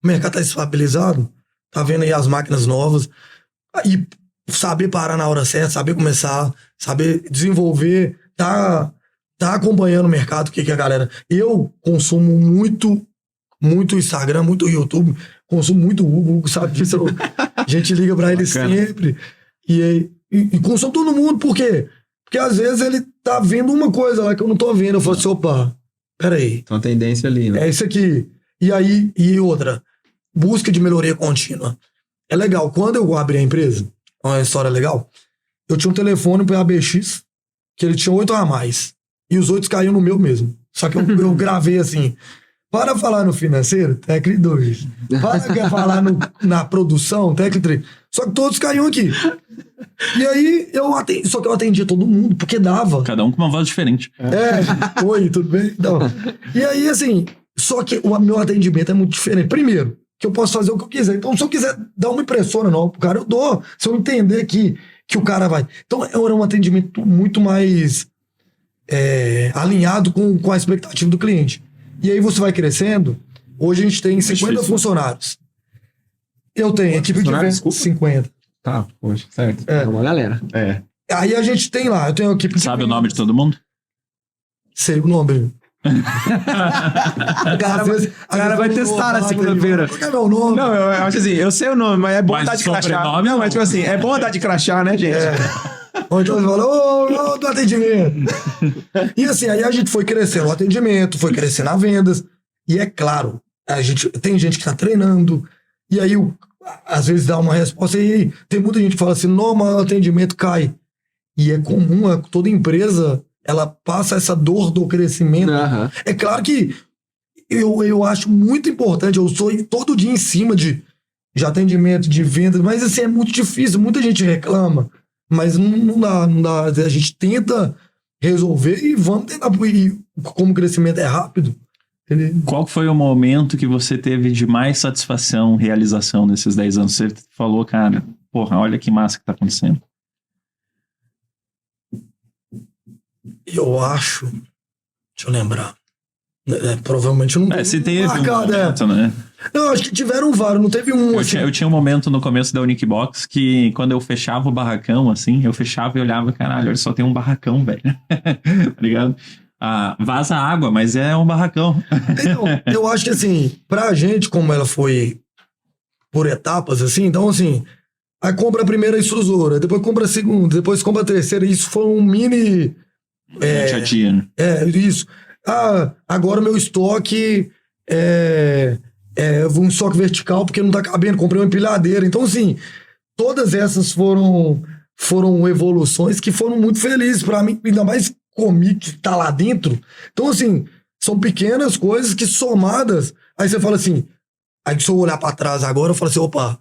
mercado tá estabilizado, tá vendo aí as máquinas novas, e saber parar na hora certa, saber começar, saber desenvolver, tá acompanhando o mercado, o que a galera... Eu consumo muito Instagram, muito YouTube, consumo muito o Hugo sabe disso, a gente liga pra ele sempre, e consumo todo mundo, por quê? Porque às vezes ele tá vendo uma coisa lá que eu não tô vendo. Eu falo assim, opa, peraí. Então a tendência ali, né? É isso aqui. E aí, outra, busca de melhoria contínua. É legal. Quando eu abri a empresa, uma história legal, eu tinha um telefone pro ABX, que ele tinha 8 a mais. E os 8 caíam no meu mesmo. Só que eu gravei assim, para falar no financeiro, tecla 2. Para falar na produção, tecla 3. Só que todos caíam aqui. E aí, só que eu atendia todo mundo, porque dava. Cada um com uma voz diferente. Oi, tudo bem? Não. E aí, assim, só que o meu atendimento é muito diferente. Primeiro, que eu posso fazer o que eu quiser. Então, se eu quiser dar uma impressora nova pro cara, eu dou. Se eu entender que o cara vai... Então, era um atendimento muito mais alinhado com a expectativa do cliente. E aí você vai crescendo. Hoje a gente tem 50 funcionários. Eu tenho equipe de funcionários? vendas 50. Tá, poxa, certo. É uma galera. É. Aí a gente tem lá, eu tenho uma equipe de Sabe o vendas. nome de todo mundo? Sei o nome. O cara vai testar na segunda-feira. Qual que é meu nome? Não, eu acho assim, eu sei o nome, mas é bom Mas dar o de crachá. sobrenome, Não, mas tipo assim, é bom dar de crachá, né, gente? Ou então você fala, ô, do atendimento. E assim, aí a gente foi crescendo no atendimento, foi crescendo nas vendas. E é claro, tem gente que tá treinando, e aí às vezes dá uma resposta, e aí tem muita gente que fala assim, não, mas o atendimento cai. E é comum, toda empresa, ela passa essa dor do crescimento. Aham. É claro que eu acho muito importante, eu sou todo dia em cima de atendimento, de vendas, mas assim, é muito difícil, muita gente reclama, mas não dá. A gente tenta resolver e vamos tentar, e como o crescimento é rápido. Qual foi o momento que você teve de mais satisfação, realização nesses 10 anos? Você falou, cara, porra, olha que massa que tá acontecendo. Eu acho, deixa eu lembrar, provavelmente eu não Se teve um marcado, momento, né? Eu acho que tiveram vários, não teve um assim. Eu tinha um momento no começo da Uniquebox que quando eu fechava o barracão, assim, eu fechava e olhava, caralho, olha, só tem um barracão, velho. Tá ligado? Vaza água, mas é um barracão. Então, eu acho que assim, pra gente, como ela foi por etapas, assim, então assim, aí compra a primeira extrusora, depois compra a segunda, depois compra a terceira, isso foi um mini... Dia a dia, né? Isso. agora o meu estoque é um estoque vertical porque não tá cabendo, comprei uma empilhadeira. Então, assim, todas essas foram evoluções que foram muito felizes pra mim, ainda mais comigo que tá lá dentro. Então, assim, são pequenas coisas que somadas, aí você fala assim, aí se eu olhar pra trás agora, eu falo assim, opa,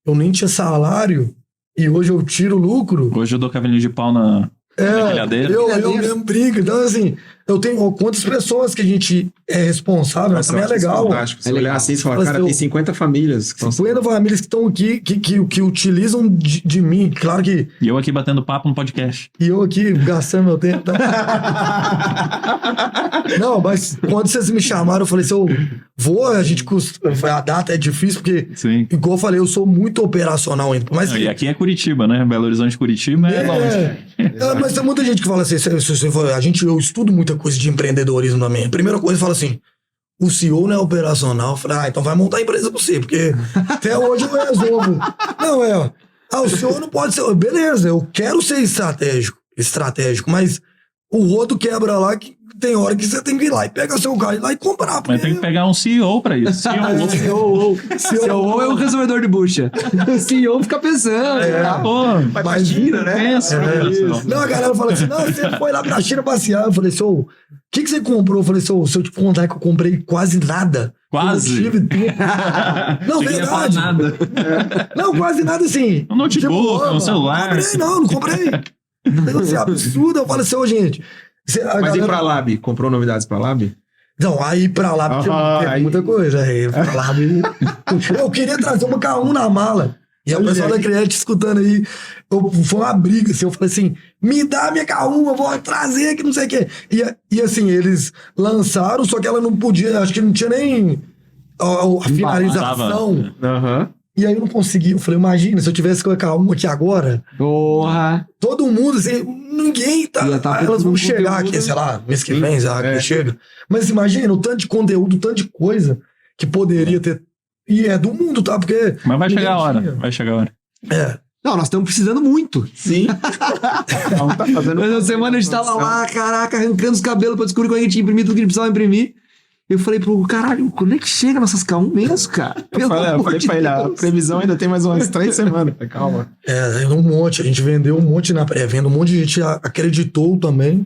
eu nem tinha salário e hoje eu tiro lucro. Hoje eu dou cavalinho de pau na empilhadeira. Eu mesmo brinco. Então, assim, eu tenho quantas pessoas que a gente é responsável, Nossa, também é legal. Fantástico. Você olhar legal. assim e falar, Mas cara, eu- tem 50 famílias que estão 50 famílias que estão aqui, que utilizam de mim. Claro que. E eu aqui batendo papo no podcast. E eu aqui gastando meu tempo. Tá? Não, mas quando vocês me chamaram, eu falei assim, eu vou, a data é difícil, porque, Sim. igual eu falei, eu sou muito operacional ainda. Mas, E aqui é Curitiba, né? Belo Horizonte, Curitiba é longe. mas tem muita gente que fala assim, eu estudo muita coisa de empreendedorismo também. A primeira coisa, fala assim, o CEO não é operacional. Eu falei, então vai montar a empresa pra você, porque até hoje eu resolvo. Não, o CEO não pode ser, beleza, eu quero ser estratégico, mas o rodo quebra lá que tem hora que você tem que ir lá e pegar seu carro e ir lá e comprar. Mas tem que pegar um CEO pra isso. CEO. CEO é o resolvedor de bucha. O CEO fica pensando. Pô, Vai pra China, né? pensa. Não, a galera fala assim, não, você foi lá pra China passear. Eu falei, o que você comprou? Eu falei, se eu te contar que eu comprei quase nada. Quase? Eu não tive tempo. Não, Você queria falar verdade. nada. Não, quase nada assim. Um notebook, um celular. Não comprei. Negócio absurdo. Eu falo assim, gente. Mas e pra Lab? Comprou novidades pra Lab? Não, aí pra lá teve aí- muita coisa. Aí pra lá, eu queria trazer uma K1 na mala. E o pessoal da Create escutando aí, foi uma briga, assim, eu falei assim, me dá minha K1, eu vou trazer que não sei o quê. E assim, eles lançaram, só que ela não podia, acho que não tinha nem a finalização. Aham. E aí eu não consegui, eu falei, imagina, se eu tivesse com a K1 aqui agora, Porra. todo mundo, assim, ninguém tá. Ia tá Elas vão produzindo chegar conteúdo. aqui, sei lá, mês que vem, sei lá, É. que chega. Mas imagina, o tanto de conteúdo, o tanto de coisa que poderia ter. E é do mundo, tá? Porque. Mas vai chegar a hora. tinha. Vai chegar a hora. É. Não, nós estamos precisando muito. Sim. Não, tá fazendo Mas essa semana a gente tava lá, caraca, arrancando os cabelos pra descobrir quando a gente ia imprimir tudo que a gente precisava imprimir. Eu falei pro caralho, quando é que chega nossas K1 mesmo, cara? Eu falei pra ele, a previsão ainda tem mais umas 3 semanas. Calma. É, um monte. A gente vendeu um monte na pré-venda, um monte de gente acreditou também.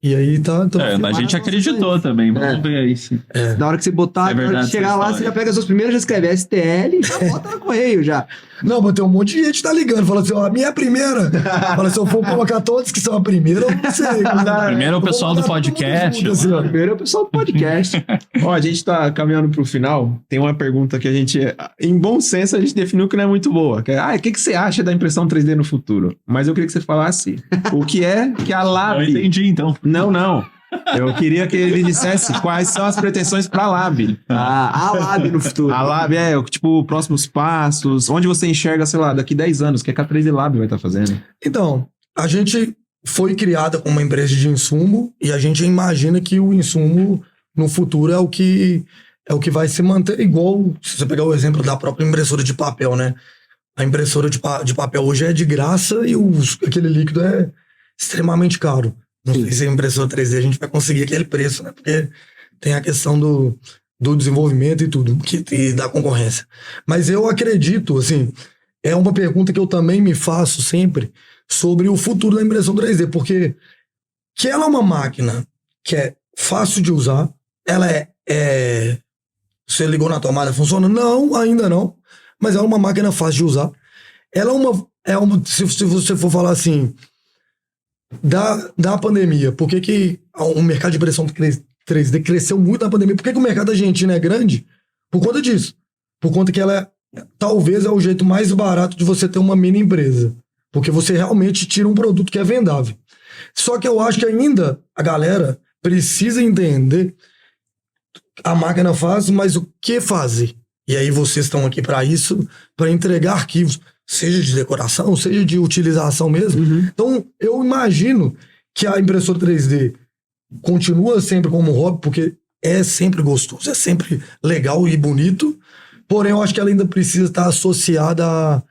E aí tá. A gente acreditou também. Vamos ver aí. Sim. Na hora que você botar, É na hora verdade que chegar essa lá, história. você já pega as suas primeiras, já escreve STL e já bota no correio já. Não, mas tem um monte de gente que tá ligando. Fala assim, ó, a minha é a primeira. Fala, se eu for colocar todos que são a primeira, eu não sei. Primeiro é o pessoal do podcast. Assim, ó. Primeiro é o pessoal do podcast. Ó, a gente tá caminhando pro final. Tem uma pergunta que a gente, em bom senso, a gente definiu que não é muito boa. Que é, o que você acha da impressão 3D no futuro? Mas eu queria que você falasse o que é que a Lab... Eu entendi, então. Não. Eu queria que ele dissesse quais são as pretensões pra Lab. A Lab no futuro. A Lab tipo, próximos passos, onde você enxerga, sei lá, daqui 10 anos, o que a K3D Lab vai estar fazendo? Então, a gente foi criada como uma empresa de insumo e a gente imagina que o insumo no futuro é o que vai se manter igual, se você pegar o exemplo da própria impressora de papel, né? A impressora de papel hoje é de graça e aquele líquido é extremamente caro. Não sei se a impressora 3D a gente vai conseguir aquele preço, né? Porque tem a questão do desenvolvimento e tudo, e da concorrência. Mas eu acredito, assim, é uma pergunta que eu também me faço sempre sobre o futuro da impressão 3D, porque que ela é uma máquina que é fácil de usar, ela você ligou na tomada, funciona? Não, ainda não, mas ela é uma máquina fácil de usar. Ela se você for falar assim, da pandemia, por que o mercado de impressão 3D cresceu muito na pandemia? Por que o mercado argentino é grande? Por conta disso. Por conta que ela talvez é o jeito mais barato de você ter uma mini empresa. Porque você realmente tira um produto que é vendável. Só que eu acho que ainda a galera precisa entender a máquina faz, mas o que fazer? E aí vocês estão aqui para isso, para entregar arquivos, seja de decoração, seja de utilização mesmo. Então, eu imagino que a impressora 3D continua sempre como hobby, porque é sempre gostoso, é sempre legal e bonito, porém eu acho que ela ainda precisa estar associada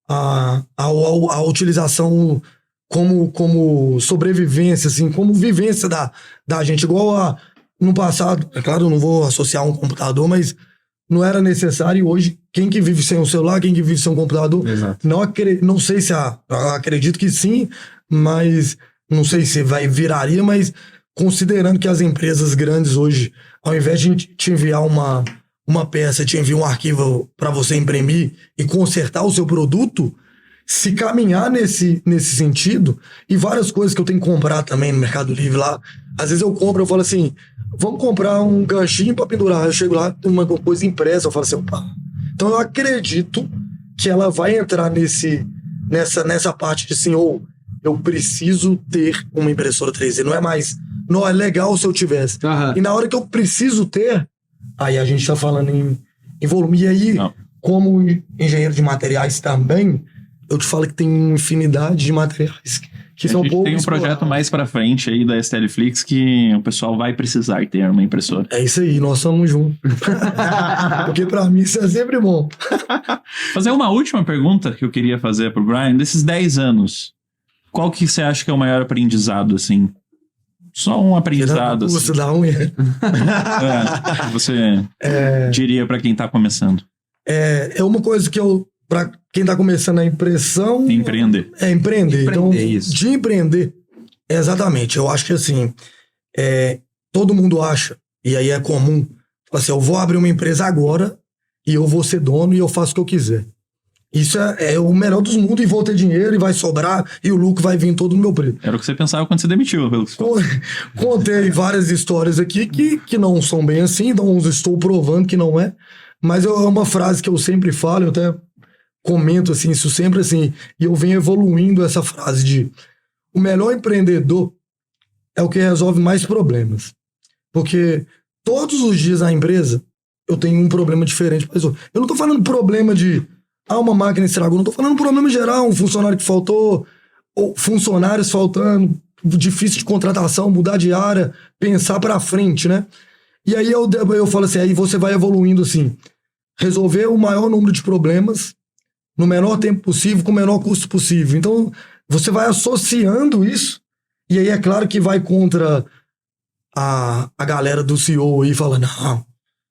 à utilização como sobrevivência, assim, como vivência da gente, igual no passado, é claro, eu não vou associar um computador, mas não era necessário. E hoje, quem que vive sem um celular, quem que vive sem um computador, Exato. não sei se acredito que sim, mas não sei se viraria, mas considerando que as empresas grandes hoje, ao invés de te enviar uma peça, te envia um arquivo para você imprimir e consertar o seu produto, se caminhar nesse sentido, e várias coisas que eu tenho que comprar também no Mercado Livre lá, às vezes eu compro, eu falo assim, vamos comprar um ganchinho para pendurar, eu chego lá, tem uma coisa impressa, eu falo assim, opa. Então eu acredito que ela vai entrar nessa parte de assim, eu preciso ter uma impressora 3D, não é legal se eu tivesse. Aham. E na hora que eu preciso ter, aí a gente tá falando em volume. E aí, como engenheiro de materiais também, eu te falo que tem infinidade de materiais que são A gente pouco tem um projeto explorados. mais pra frente aí da STLFlix que o pessoal vai precisar ter uma impressora. É isso aí, nós somos juntos. Porque pra mim isso é sempre bom. Fazer uma última pergunta que eu queria fazer pro Brian. Desses 10 anos, qual que você acha que é o maior aprendizado, assim? Só um aprendizado, assim. Você dá um erro. Que você diria pra quem tá começando? É uma coisa que pra quem tá começando a impressão... Empreender. É empreender. Então, isso. de empreender, exatamente. Eu acho que assim, todo mundo acha, e aí é comum, fala assim, eu vou abrir uma empresa agora e eu vou ser dono e eu faço o que eu quiser. Isso é o melhor dos mundos e vou ter dinheiro e vai sobrar e o lucro vai vir todo no meu preço. Era o que você pensava quando você demitiu, pelo que você falou. Contei várias histórias aqui que não são bem assim, então estou provando que não é. Mas é uma frase que eu sempre falo, eu até comento assim, isso sempre assim, e eu venho evoluindo essa frase de o melhor empreendedor é o que resolve mais problemas. Porque todos os dias na empresa eu tenho um problema diferente para resolver. Eu não tô falando problema de uma máquina estragou, não tô falando problema geral, um funcionário que faltou, ou funcionários faltando, difícil de contratação, mudar de área, pensar para frente, né? E aí eu falo assim, aí você vai evoluindo assim, resolver o maior número de problemas no menor tempo possível, com o menor custo possível. Então, você vai associando isso, e aí é claro que vai contra a galera do CEO aí, falando, não,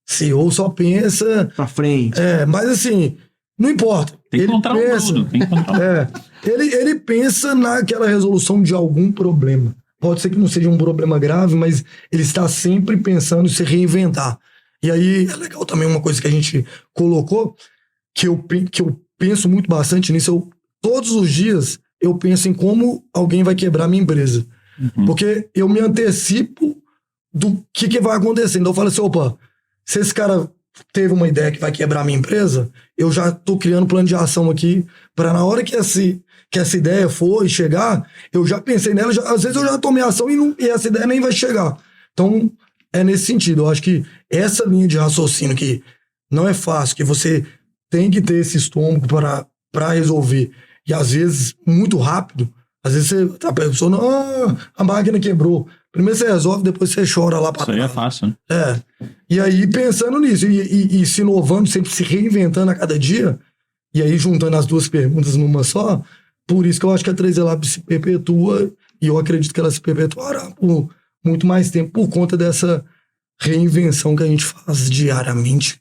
CEO só pensa... Pra frente. Mas assim, não importa. Tem que encontrar tudo. Tem que encontrar ele pensa naquela resolução de algum problema. Pode ser que não seja um problema grave, mas ele está sempre pensando em se reinventar. E aí é legal também uma coisa que a gente colocou, que eu penso muito bastante nisso. Todos os dias eu penso em como alguém vai quebrar minha empresa. Uhum. Porque eu me antecipo do que vai acontecer. Então eu falo assim, opa, se esse cara teve uma ideia que vai quebrar minha empresa, eu já tô criando plano de ação aqui para na hora que essa ideia for e chegar, eu já pensei nela, às vezes eu já tomei ação e essa ideia nem vai chegar. Então, é nesse sentido. Eu acho que essa linha de raciocínio que não é fácil, que você tem que ter esse estômago para resolver, e às vezes muito rápido, às vezes você tá pensando, a máquina quebrou. Primeiro você resolve, depois você chora lá pra Isso aí é fácil, né? E aí, pensando nisso, e se inovando, sempre se reinventando a cada dia, e aí juntando as duas perguntas numa só, por isso que eu acho que a 3D Lab se perpetua, e eu acredito que ela se perpetuará por muito mais tempo, por conta dessa reinvenção que a gente faz diariamente.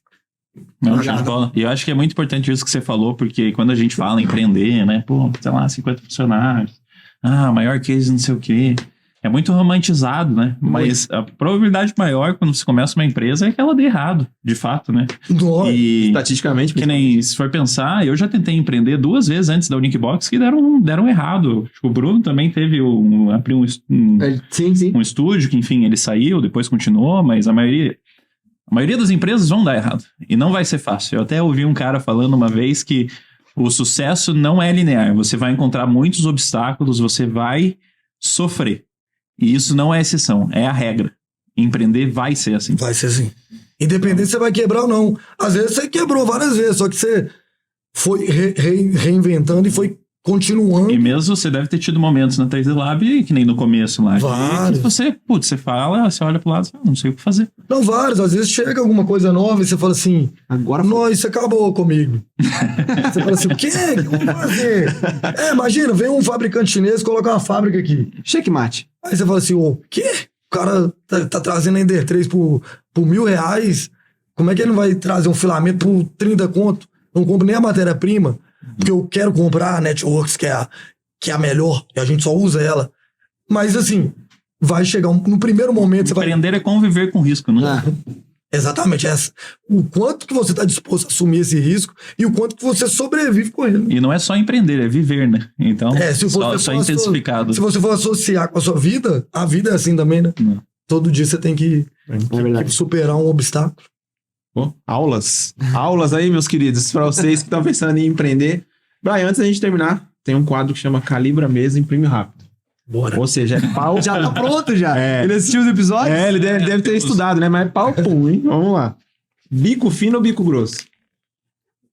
Não, show de bola. E eu acho que é muito importante isso que você falou, porque quando a gente fala em empreender, né? Pô, sei lá, 50 funcionários, maior case, não sei o quê. É muito romantizado, né? Mas a probabilidade maior quando você começa uma empresa é que ela dê errado, de fato, né? E estatisticamente, que nem, se for pensar, eu já tentei empreender 2 vezes antes da Uniquebox que deram errado. Acho que o Bruno também abriu um estúdio que, enfim, ele saiu, depois continuou, mas a maioria das empresas vão dar errado. E não vai ser fácil. Eu até ouvi um cara falando uma vez que o sucesso não é linear. Você vai encontrar muitos obstáculos, você vai sofrer. E isso não é exceção, é a regra. Empreender vai ser assim. Vai ser assim. Independente se você vai quebrar ou não. Às vezes você quebrou várias vezes, só que você foi reinventando e foi continuando. E mesmo você deve ter tido momentos na 3D Lab, que nem no começo lá. Vários. Que você fala, você olha pro lado e não sei o que fazer. Não, vários. Às vezes chega alguma coisa nova e você fala assim, agora não, isso acabou comigo. Você fala assim, o quê? O que eu vou fazer? Imagina, vem um fabricante chinês e coloca uma fábrica aqui. Checkmate. Aí você fala assim, o quê? cara tá trazendo a Ender 3 por R$1.000, como é que ele não vai trazer um filamento por 30 conto? Não compro nem a matéria-prima, porque eu quero comprar a Networks, que é a melhor, e a gente só usa ela. Mas assim, vai chegar no primeiro momento... Você vai... Empreender é conviver com risco, né? Exatamente, o quanto que você está disposto a assumir esse risco e o quanto que você sobrevive com ele. E não é só empreender, é viver, né? Então, só intensificado. Se você for associar com a sua vida, a vida é assim também, né? Todo dia você tem que superar um obstáculo. Aulas aí, meus queridos, para vocês que estão pensando em empreender. Brian, antes da gente terminar, tem um quadro que chama Calibra Mesa, Imprime Rápido. Bora. Ou seja, é pau. Já tá pronto já. É. Ele assistiu os episódios? Ele deve ter estudado, né? Mas é pau pum, hein? Vamos lá. Bico fino ou bico grosso?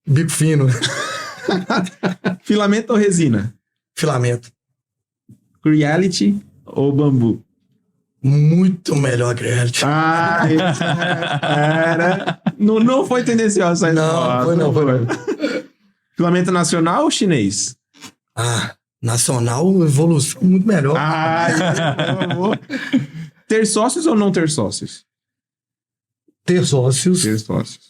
Bico fino. Filamento ou resina? Filamento. Creality ou bambu? Muito melhor que reality. Era. Não foi tendencioso essa Não, foi não. Filamento nacional ou chinês? Nacional, evolução muito melhor. Ter sócios ou não ter sócios? Ter sócios. Ter sócios.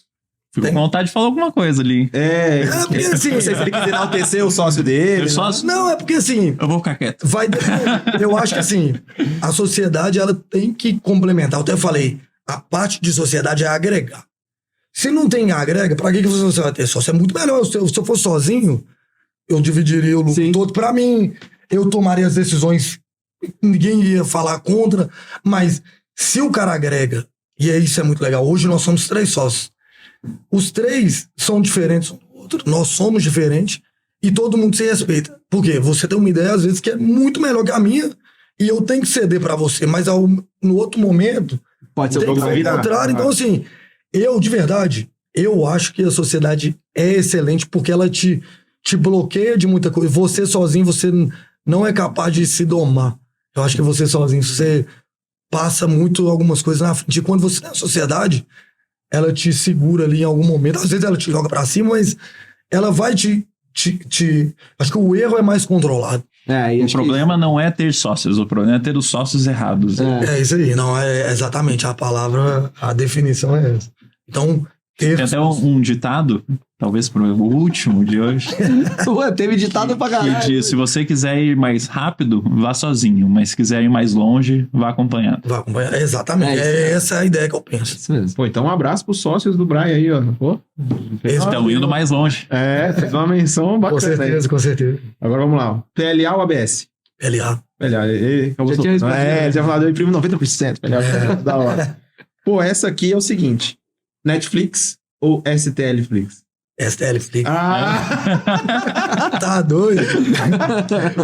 Fico com vontade de falar alguma coisa ali. Porque assim... Não sei se ele quis enaltecer o sócio dele. Ter sócio? Não, é porque assim... Eu vou ficar quieto. Eu acho que assim, a sociedade ela tem que complementar. Eu até falei, a parte de sociedade é agregar. Se não tem agrega, pra que você vai ter sócio? É muito melhor. Se eu for sozinho, eu dividiria o lucro todo pra mim. Eu tomaria as decisões, ninguém ia falar contra. Mas se o cara agrega, e isso é muito legal, hoje nós somos 3 sócios. Os 3 são diferentes um do outro, nós somos diferentes e todo mundo se respeita. Por quê? Você tem uma ideia, às vezes, que é muito melhor que a minha e eu tenho que ceder pra você, mas no outro momento Pode ser tem que ser o contrário. Então, assim, de verdade, eu acho que a sociedade é excelente porque ela te bloqueia de muita coisa. Você sozinho, você não é capaz de se domar. Eu acho que você sozinho, você passa muito algumas coisas na frente. E quando você tem a sociedade, ela te segura ali em algum momento. Às vezes ela te joga pra cima, mas ela vai acho que o erro é mais controlado. O problema não é ter sócios, o problema é ter os sócios errados. É isso aí, não é exatamente a palavra, a definição é essa. Então, tem até um ditado, talvez pro último de hoje. Teve ditado pra Que caralho. diz, se você quiser ir mais rápido, vá sozinho. Mas se quiser ir mais longe, vá acompanhado. Vai acompanhar. Exatamente. Essa é a ideia que eu penso. Isso mesmo. Pô, então um abraço pros sócios do Brian aí, ó. Pô, Estão indo mais longe. fez uma menção bacana. Com certeza. Agora vamos lá. PLA ou ABS? LA. PLA. Já tinha respondido. Ele já falou, eu imprimo 90%. PLA. Da hora. Pô, essa aqui é o seguinte. Netflix ou STL Flix? STL Flix. Ah! Tá doido?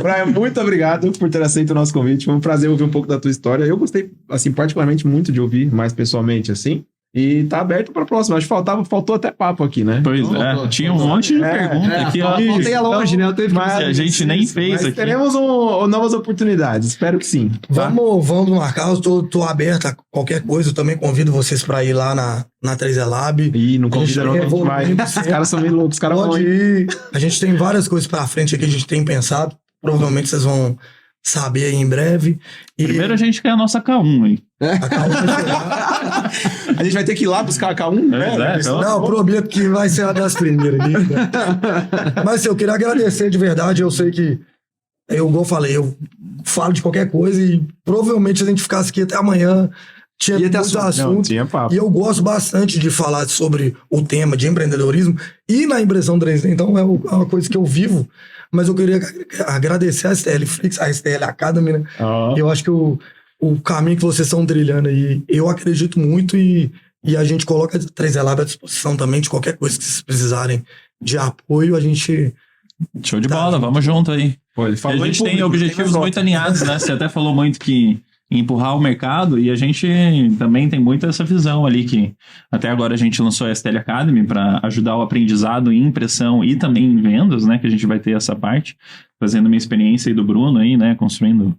Brian, muito obrigado por ter aceito o nosso convite. Foi um prazer ouvir um pouco da tua história. Eu gostei, assim, particularmente muito de ouvir mais pessoalmente, assim. E tá aberto pra próxima. Acho que faltou até papo aqui, né? Pois é. Tinha um monte de perguntas aqui, ó. Voltei a longe, né? Eu teve que... Mas a gente nem fez mas aqui. teremos novas oportunidades. Espero que sim. Tá? Vamos marcar. Eu tô aberto a qualquer coisa. Eu também convido vocês pra ir lá na 3E Lab. Ih, não convida não que a gente vai. Os caras são meio loucos. Os caras vão Pode ir. A gente tem várias coisas pra frente aqui que a gente tem pensado. Provavelmente vocês vão saber aí em breve. E Primeiro a gente quer a nossa K1 aí. A gente vai ter que ir lá buscar a K1, né? Não, prometo que vai ser uma das primeiras. Mas assim, eu queria agradecer de verdade. Eu sei que, igual eu falei, eu falo de qualquer coisa e provavelmente se a gente ficasse aqui até amanhã, tinha muitos assuntos. Tinha papo. E eu gosto bastante de falar sobre o tema de empreendedorismo e na impressão 3D. Então é uma coisa que eu vivo. Mas eu queria agradecer a STL Flix, a STL Academy, né? Eu acho que o caminho que vocês estão trilhando aí, eu acredito muito e a gente coloca a 3E Lab à disposição também de qualquer coisa que vocês precisarem de apoio, a gente... Show de bola, vamos junto aí. Pô, ele E falou a gente em tem público, objetivos mais muito volta. alinhados, né? Você até falou muito que empurrar o mercado e a gente também tem muito essa visão ali que até agora a gente lançou a STL Academy para ajudar o aprendizado em impressão e também em vendas, né? Que a gente vai ter essa parte, fazendo minha experiência aí do Bruno aí, né? Construindo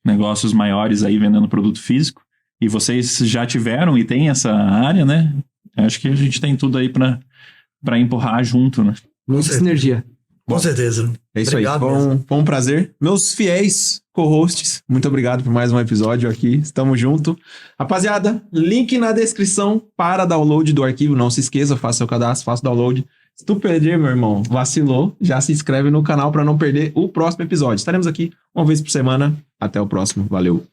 negócios maiores aí, vendendo produto físico. E vocês já tiveram e tem essa área, né? Acho que a gente tem tudo aí para empurrar junto, né? Muita sinergia. Com certeza. É isso Obrigado aí, foi um prazer. Meus fiéis co-hosts, muito obrigado por mais um episódio aqui. Estamos junto. Rapaziada, link na descrição para download do arquivo. Não se esqueça, faça seu cadastro, faça o download. Se tu perder, meu irmão, vacilou, já se inscreve no canal para não perder o próximo episódio. Estaremos aqui uma vez por semana. Até o próximo. Valeu.